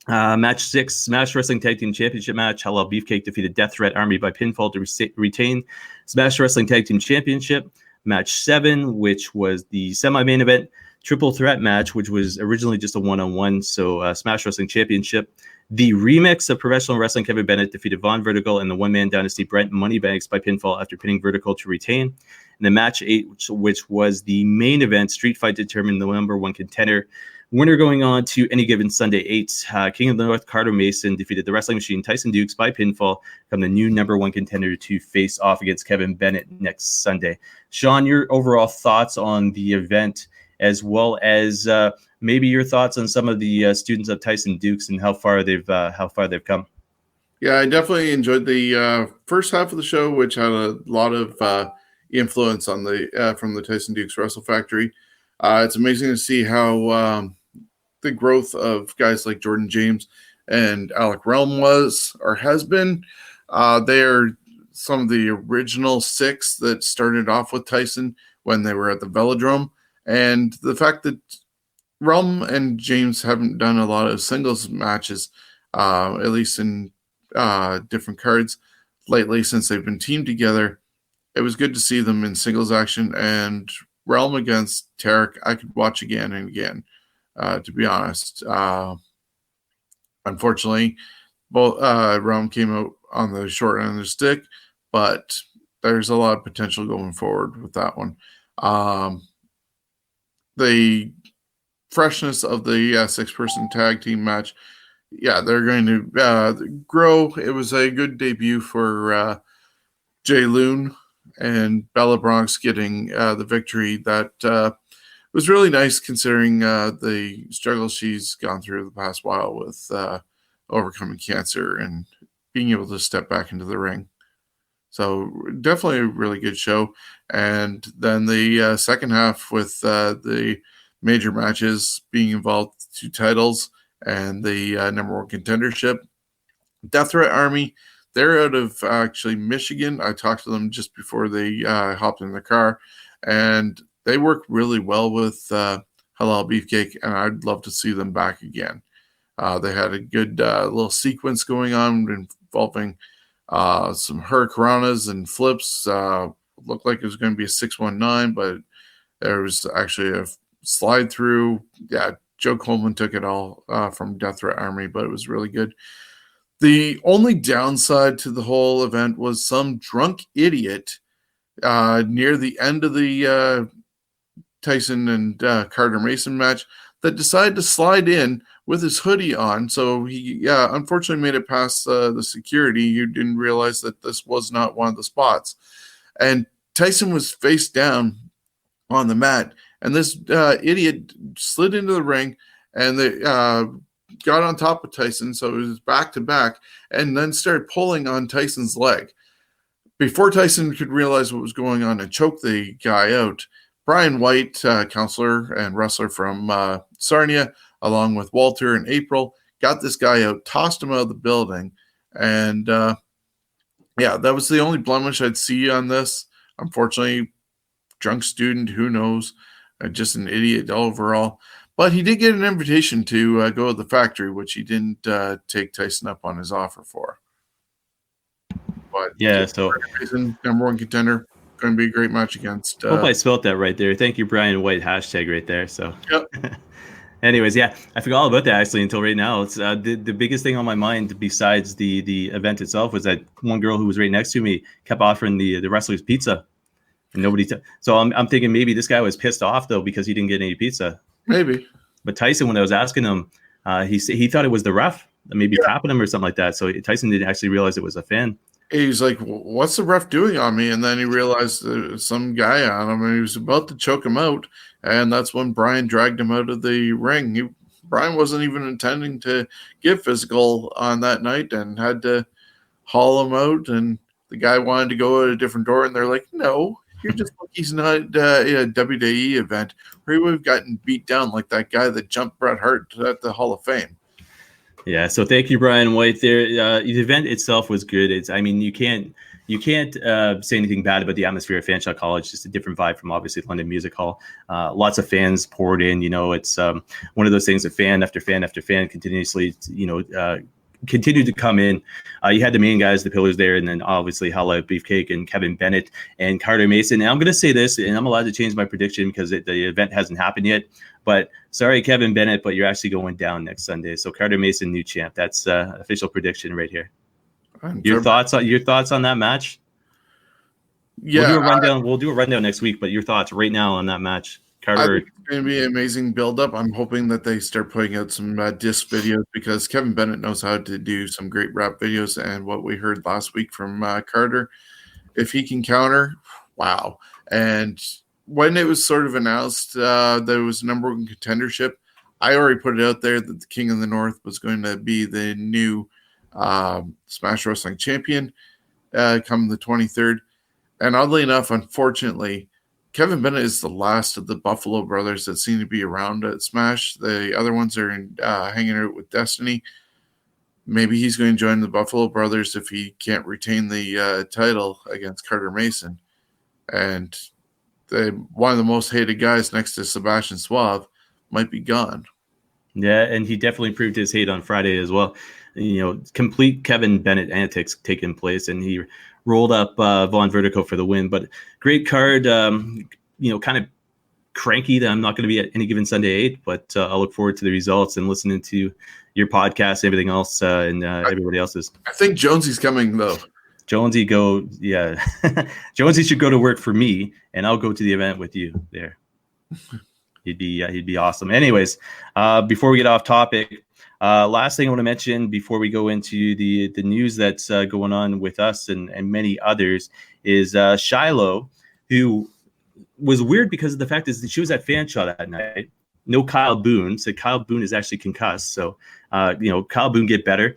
S1: Match 6, Smash Wrestling Tag Team Championship match. Halal Beefcake defeated Death Threat Army by pinfall to retain Smash Wrestling Tag Team Championship. Match 7, which was the semi-main event. triple threat match, which was originally just a one-on-one. So Smash Wrestling Championship. The remix of Professional Wrestling, Kevin Bennett defeated Von Vertical and the one-man dynasty Brent Moneybanks by pinfall after pinning Vertical to retain. And the match 8, which was the main event, Street Fight determined the number 1 contender. Winner going on to Any Given Sunday 8. King of the North, Carter Mason, defeated the Wrestling Machine, Tyson Dukes, by pinfall, become the new number 1 contender to face off against Kevin Bennett next Sunday. Sean, your overall thoughts on the event, as well as maybe your thoughts on some of the students of Tyson Dukes and how far they've come.
S2: Yeah, I definitely enjoyed the first half of the show, which had a lot of influence on the from the Tyson Dukes Wrestle Factory. It's amazing to see how the growth of guys like Jordan James and Alec Realm was or has been. They are some of the original 6 that started off with Tyson when they were at the Velodrome. And the fact that Realm and James haven't done a lot of singles matches, at least in different cards lately since they've been teamed together, it was good to see them in singles action. And Realm against Tarek, I could watch again and again, to be honest. Unfortunately, both Realm came out on the short end of the stick, but there's a lot of potential going forward with that one. The freshness of the 6-person tag team match, yeah, they're going to grow. It was a good debut for Jay Loon and Bella Bronx getting the victory. That was really nice considering the struggles she's gone through the past while with overcoming cancer and being able to step back into the ring. So definitely a really good show. And then the second half with the major matches being involved, 2 titles and the number 1 contendership. Death Threat Army, they're out of actually Michigan. I talked to them just before they hopped in the car, and they work really well with Halal Beefcake, and I'd love to see them back again. They had a good little sequence going on involving some hurricanranas and flips. Looked like it was going to be a 619, but there was actually a slide through. Yeah, Joe Coleman took it all from Death Threat Army, but it was really good. The only downside to the whole event was some drunk idiot near the end of the Tyson and Carter Mason match that decided to slide in with his hoodie on. So he unfortunately made it past the security. He didn't realize that this was not one of the spots. And Tyson was face down on the mat. And this idiot slid into the ring and they got on top of Tyson. So it was back to back and then started pulling on Tyson's leg. Before Tyson could realize what was going on and choke the guy out, Brian White, counselor and wrestler from Sarnia, along with Walter and April, got this guy out, tossed him out of the building. And that was the only blemish I'd see on this. Unfortunately, drunk student, who knows, just an idiot overall. But he did get an invitation to go to the factory, which he didn't take Tyson up on his offer for. But
S1: yeah, so
S2: number 1 contender. Going to be a great match against.
S1: Hope I spelled that right there. Thank you, Brian White. Hashtag right there. So,
S2: yep.
S1: Anyways, yeah, I forgot all about that actually until right now. It's the biggest thing on my mind besides the event itself was that one girl who was right next to me kept offering the wrestlers pizza, and nobody. So I'm thinking maybe this guy was pissed off though because he didn't get any pizza.
S2: Maybe.
S1: But Tyson, when I was asking him, he thought it was the ref, maybe tapping him or something like that. So Tyson didn't actually realize it was a fan.
S2: He's like, what's the ref doing on me? And then he realized some guy on him, and he was about to choke him out. And that's when Brian dragged him out of the ring. Brian wasn't even intending to get physical on that night and had to haul him out. And the guy wanted to go at a different door, and they're like, no, you're just lucky he's not at a WWE event where he would have gotten beat down like that guy that jumped Bret Hart at the Hall of Fame.
S1: Yeah, so thank you, Brian White. There, the event itself was good. You can't say anything bad about the atmosphere at Fanshawe College. Just a different vibe from obviously London Music Hall. Lots of fans poured in. It's one of those things that fan after fan after fan continuously, continued to come in. You had the main guys, the pillars there, and then obviously Hala, Beefcake, and Kevin Bennett and Carter Mason. And I'm going to say this, and I'm allowed to change my prediction because the event hasn't happened yet. But sorry, Kevin Bennett, but you're actually going down next Sunday. So Carter Mason, new champ. That's official prediction right here. Your thoughts on that match?
S2: Yeah,
S1: we'll do a rundown. We'll do a rundown next week. But your thoughts right now on that match, Carter?
S2: I think it's going to be an amazing build-up. I'm hoping that they start putting out some disc videos because Kevin Bennett knows how to do some great rap videos. And what we heard last week from Carter, if he can counter, wow. And when it was sort of announced that it was number one contendership, I already put it out there that the King of the North was going to be the new Smash Wrestling champion come the 23rd. And oddly enough, unfortunately, Kevin Bennett is the last of the Buffalo brothers that seem to be around at Smash. The other ones are hanging out with Destiny. Maybe he's going to join the Buffalo brothers if he can't retain the title against Carter Mason. And one of the most hated guys next to Sebastian Suave might be gone.
S1: Yeah, and he definitely proved his hate on Friday as well. Complete Kevin Bennett antics taking place, and he rolled up Von Vertigo for the win. But great card, kind of cranky that I'm not going to be at any given Sunday 8, but I'll look forward to the results and listening to your podcast, everything else, and everybody else's.
S2: I think Jonesy's coming, though.
S1: Jonesy, yeah. Jonesy should go to work for me, and I'll go to the event with you there. He'd be awesome. Anyways, before we get off topic, last thing I want to mention before we go into the news that's going on with us and many others is Shiloh, who was weird because of the fact is that she was at Fanshawe that night. No Kyle Boone. So Kyle Boone is actually concussed. So, Kyle Boone get better.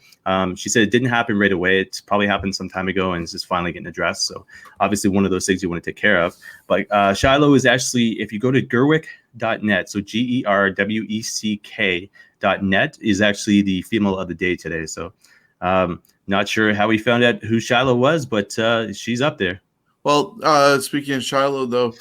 S1: She said it didn't happen right away. It's probably happened some time ago and it's just finally getting addressed. So obviously one of those things you want to take care of. But Shiloh is actually, if you go to Gerwick.net, so GERWECK.net is actually the female of the day today. So not sure how we found out who Shiloh was, but she's up there.
S2: Well, speaking of Shiloh, though,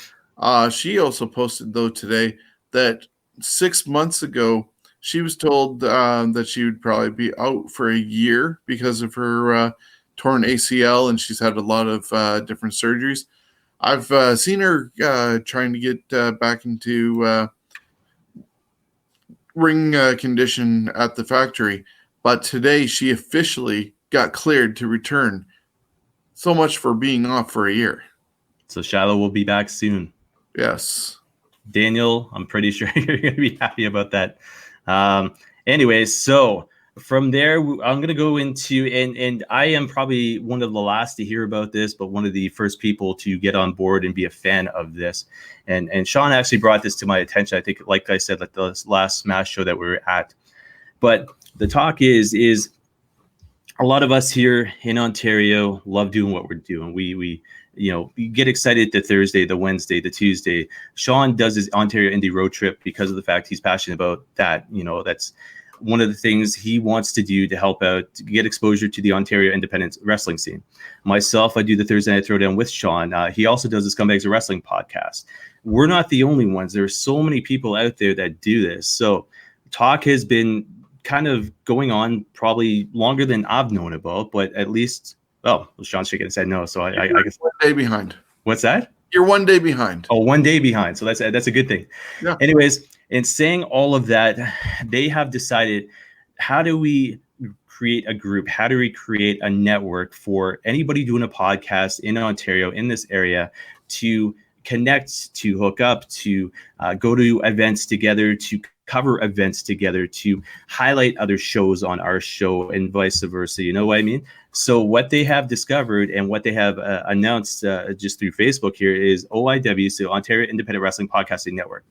S2: she also posted, though, today that 6 months ago, she was told that she would probably be out for a year because of her torn ACL, and she's had a lot of different surgeries. I've seen her trying to get back into ring condition at the factory, but today she officially got cleared to return. So much for being off for a year.
S1: So Shiloh will be back soon.
S2: Yes.
S1: Daniel, I'm pretty sure you're going to be happy about that. Anyways, so from there, I'm going to go into, and I am probably one of the last to hear about this, but one of the first people to get on board and be a fan of this. And Sean actually brought this to my attention, I think, like I said, like the last Smash show that we were at. But the talk is a lot of us here in Ontario love doing what we're doing. We get excited the Thursday, the Wednesday, the Tuesday. Sean does his Ontario Indie road trip because of the fact he's passionate about that. That's one of the things he wants to do to help out, to get exposure to the Ontario independent wrestling scene. Myself, I do the Thursday Night Throwdown with Sean. He also does the Scumbags of Wrestling podcast. We're not the only ones. There are so many people out there that do this. So talk has been kind of going on probably longer than I've known about, but at least, Sean's shaking his head no. So I guess
S2: 1 day behind.
S1: What's that?
S2: You're 1 day behind.
S1: Oh, 1 day behind. So that's a good thing.
S2: Yeah.
S1: Anyways, in saying all of that, they have decided, how do we create a group? How do we create a network for anybody doing a podcast in Ontario, in this area, to connect, to hook up, to go to events together, to cover events together, to highlight other shows on our show and vice versa. You know what I mean? So what they have discovered and what they have announced just through Facebook here is OIW, so Ontario Independent Wrestling Podcasting Network.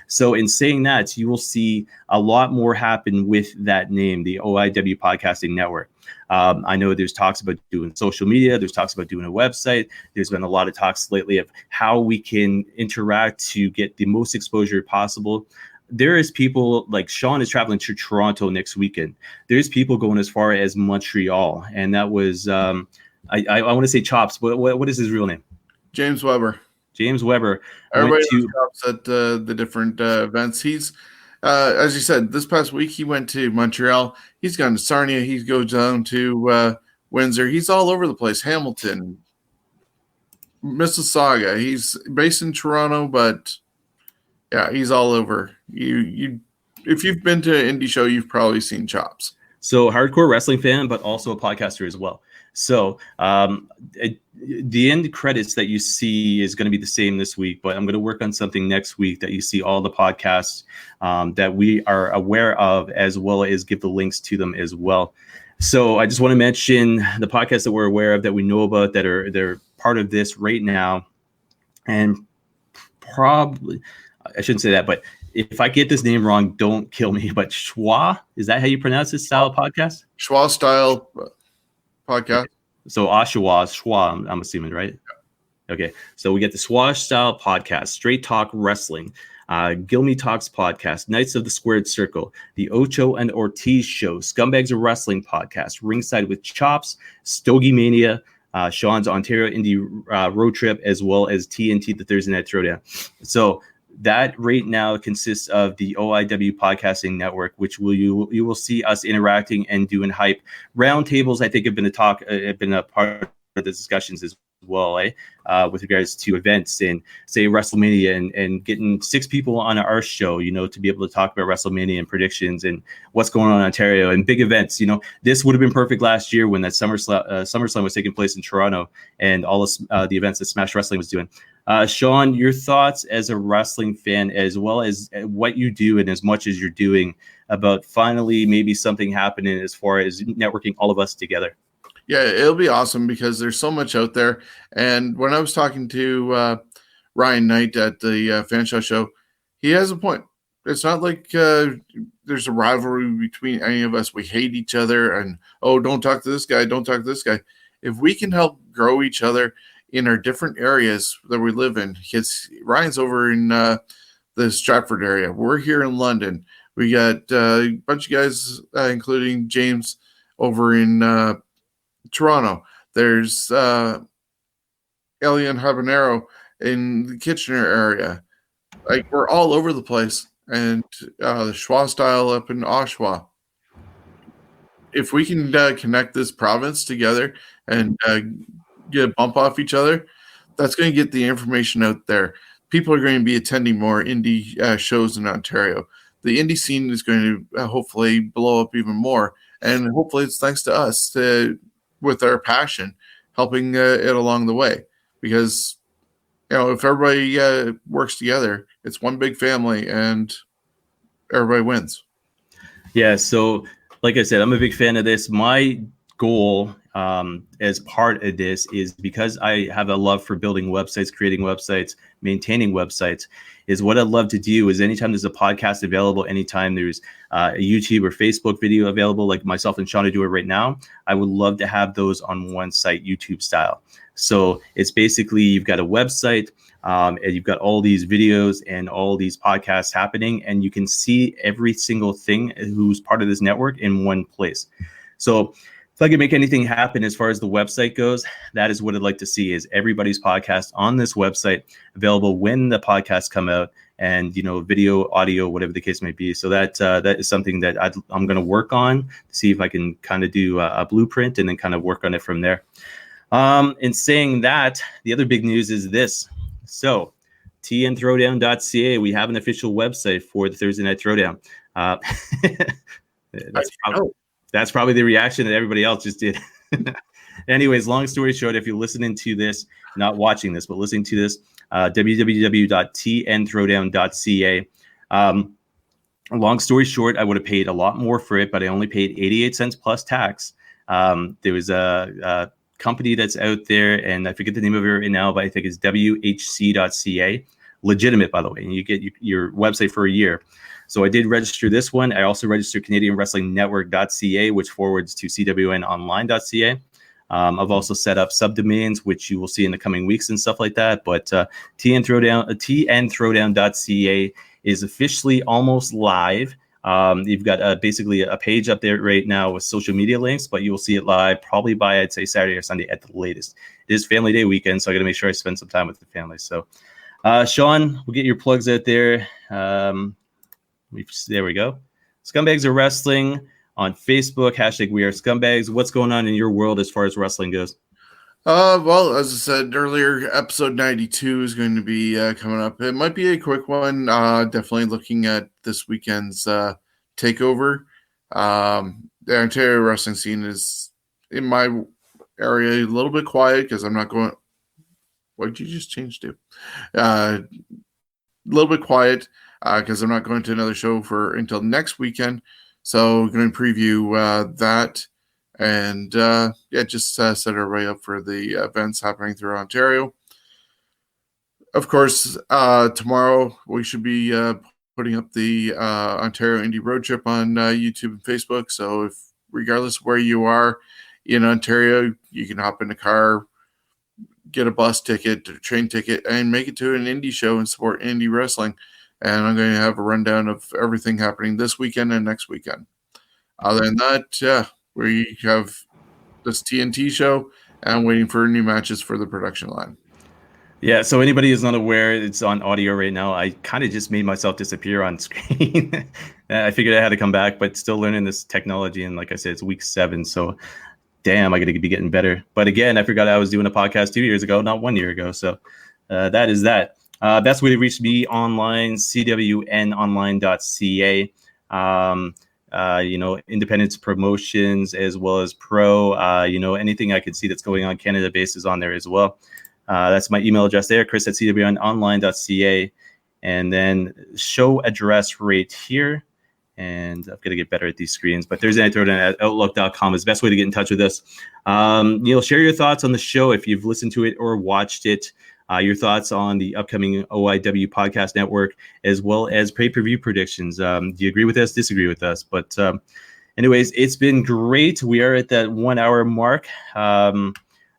S1: So in saying that, you will see a lot more happen with that name, the OIW Podcasting Network. I know there's talks about doing social media. There's talks about doing a website. There's been a lot of talks lately of how we can interact to get the most exposure possible. There is people like Sean is traveling to Toronto next weekend. There's people going as far as Montreal. And that was, I want to say Chops, but what is his real name?
S2: James Weber.
S1: James Weber.
S2: Everybody knows Chops at the different events. As you said, this past week he went to Montreal. He's gone to Sarnia. He goes down to Windsor. He's all over the place. Hamilton, Mississauga. He's based in Toronto, but yeah, he's all over. You if you've been to an indie show, you've probably seen Chops.
S1: So hardcore wrestling fan, but also a podcaster as well. So the end credits that you see is going to be the same this week, but I'm going to work on something next week that you see all the podcasts that we are aware of, as well as give the links to them as well. So I just want to mention the podcasts that we're aware of, that we know about, they're part of this right now. And probably, I shouldn't say that, but if I get this name wrong, don't kill me. But Schwa, is that how you pronounce this style of podcast?
S2: Schwa style podcast.
S1: So Schwa, I'm assuming, right? Yeah. Okay. So we get the Schwa style podcast, Straight Talk Wrestling, Gilmy Talks podcast, Knights of the Squared Circle, the Ocho and Ortiz Show, Scumbags of Wrestling podcast, Ringside with Chops, Stogie Mania, Sean's Ontario Indie Road Trip, as well as TNT, the Thursday Night Throwdown. So that right now consists of the OIW Podcasting Network, which you will see us interacting and doing hype roundtables. I think have been a part of the discussions as well, with regards to events and say WrestleMania and getting 6 people on our show, to be able to talk about WrestleMania and predictions and what's going on in Ontario and big events. This would have been perfect last year when that SummerSlam was taking place in Toronto and all the events that Smash Wrestling was doing. Sean, your thoughts as a wrestling fan, as well as what you do and as much as you're doing, about finally maybe something happening as far as networking all of us together.
S2: Yeah, it'll be awesome because there's so much out there. And when I was talking to Ryan Knight at the Fanshawe show, he has a point. It's not like there's a rivalry between any of us. We hate each other and, don't talk to this guy, don't talk to this guy. If we can help grow each other in our different areas that we live in, because Ryan's over in the Stratford area. We're here in London. We got a bunch of guys, including James, over in Toronto. There's Elian Habanero in the Kitchener area. Like, we're all over the place. And the Schwa style up in Oshawa. If we can connect this province together and get a bump off each other, that's going to get the information out there. People are going to be attending more indie shows in Ontario. The indie scene is going to hopefully blow up even more. And hopefully it's thanks to us with our passion, helping it along the way. Because, if everybody works together, it's one big family and everybody wins.
S1: Yeah, so like I said, I'm a big fan of this. My goal as part of this is, because I have a love for building websites, creating websites, maintaining websites, is what I'd love to do is anytime there's a podcast available, anytime there's a YouTube or Facebook video available, like myself and Sean are doing right now, I would love to have those on one site, YouTube style. So it's basically, you've got a website, and you've got all these videos and all these podcasts happening, and you can see every single thing who's part of this network in one place. So if I could make anything happen as far as the website goes, that is what I'd like to see, is everybody's podcast on this website available when the podcasts come out, and video, audio, whatever the case may be. So that is something that I'm going to work on to see if I can kind of do a blueprint and then kind of work on it from there. In saying that, the other big news is this. So tnthrowdown.ca, we have an official website for the Thursday Night Throwdown. That's probably the reaction that everybody else just did. Anyways, long story short, if you're listening to this, not watching this, but listening to this, www.tnthrowdown.ca. Long story short, I would have paid a lot more for it, but I only paid 88 cents plus tax. There was a company that's out there, and I forget the name of it right now, but I think it's whc.ca. Legitimate, by the way, and you get your website for a year. So I did register this one. I also registered Canadian Wrestling Network.ca, which forwards to cwnonline.ca. I've also set up subdomains, which you will see in the coming weeks and stuff like that. But tnthrowdown.ca is officially almost live. You've got basically a page up there right now with social media links, but you will see it live probably by, I'd say, Saturday or Sunday at the latest. It is Family Day weekend, so I got to make sure I spend some time with the family. So, Sean, we'll get your plugs out there. There we go. Scumbags of Wrestling on Facebook. # We Are Scumbags. What's going on in your world as far as wrestling goes?
S2: Well, as I said earlier, episode 92 is going to be coming up. It might be a quick one. Definitely looking at this weekend's takeover. The Ontario wrestling scene is, in my area, a little bit quiet because I'm not going. What did you just change to? A little bit quiet because I'm not going to another show until next weekend. So we're going to preview that. And just set everybody up for the events happening through Ontario. Of course, tomorrow we should be putting up the Ontario Indie Road Trip on YouTube and Facebook. So if, regardless of where you are in Ontario, you can hop in a car, get a bus ticket, a train ticket, and make it to an indie show and support indie wrestling. And I'm going to have a rundown of everything happening this weekend and next weekend. Other than that, we have this TNT show and waiting for new matches for the production line.
S1: Yeah, so anybody who's not aware, it's on audio right now. I kind of just made myself disappear on screen. I figured I had to come back, but still learning this technology. And like I said, it's week 7. So damn, I got to be getting better. But again, I forgot I was doing a podcast 2 years ago, not 1 year ago. So that is that. Best way to reach me online, cwnonline.ca. Independence promotions as well as pro, anything I can see that's going on Canada based is on there as well. That's my email address there, chris@cwnonline.ca. And then show address right here. And I've got to get better at these screens, but Thursday Night Throwdown at outlook.com is the best way to get in touch with us. Share your thoughts on the show if you've listened to it or watched it. Your thoughts on the upcoming OIW podcast network, as well as pay-per-view predictions. Do you agree with us, disagree with us? But anyways, it's been great. We are at that 1 hour mark.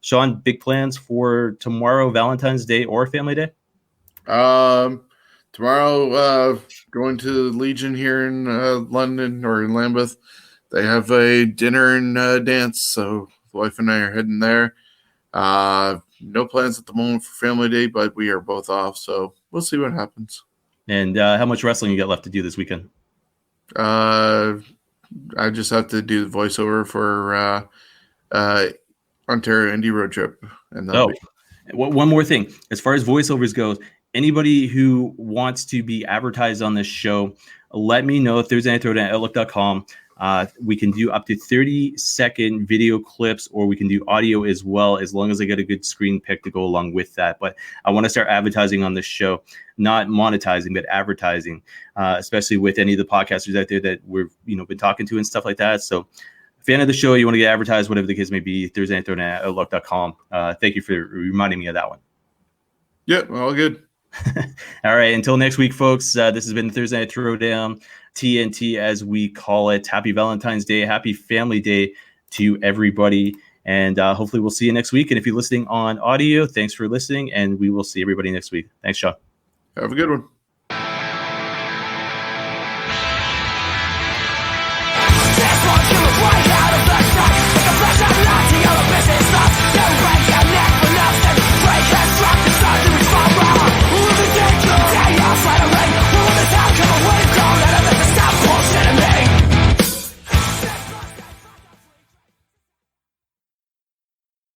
S1: Sean, big plans for tomorrow, Valentine's Day or Family Day?
S2: Tomorrow, going to Legion here in London or in Lambeth. They have a dinner and dance, so the wife and I are heading there. No plans at the moment for Family Day, but we are both off, so we'll see what happens.
S1: And how much wrestling you got left to do this weekend?
S2: I just have to do the voiceover for Ontario Indie Road Trip. And
S1: one more thing. As far as voiceovers goes, anybody who wants to be advertised on this show, let me know. Thursday Night Throwdown at outlook.com. We can do up to 30-second video clips, or we can do audio as well, as long as I get a good screen pick to go along with that. But I want to start advertising on this show, not monetizing, but advertising, especially with any of the podcasters out there that we've been talking to and stuff like that. So, fan of the show, you want to get advertised, whatever the case may be, Thursday Night Throwdown at outlook.com. Thank you for reminding me of that one.
S2: Yeah, all good.
S1: All right. Until next week, folks, this has been Thursday Night Throwdown, TNT as we call it. Happy Valentine's Day. Happy Family Day to everybody. And hopefully we'll see you next week. And if you're listening on audio, thanks for listening. And we will see everybody next week. Thanks, Sean.
S2: Have a good one.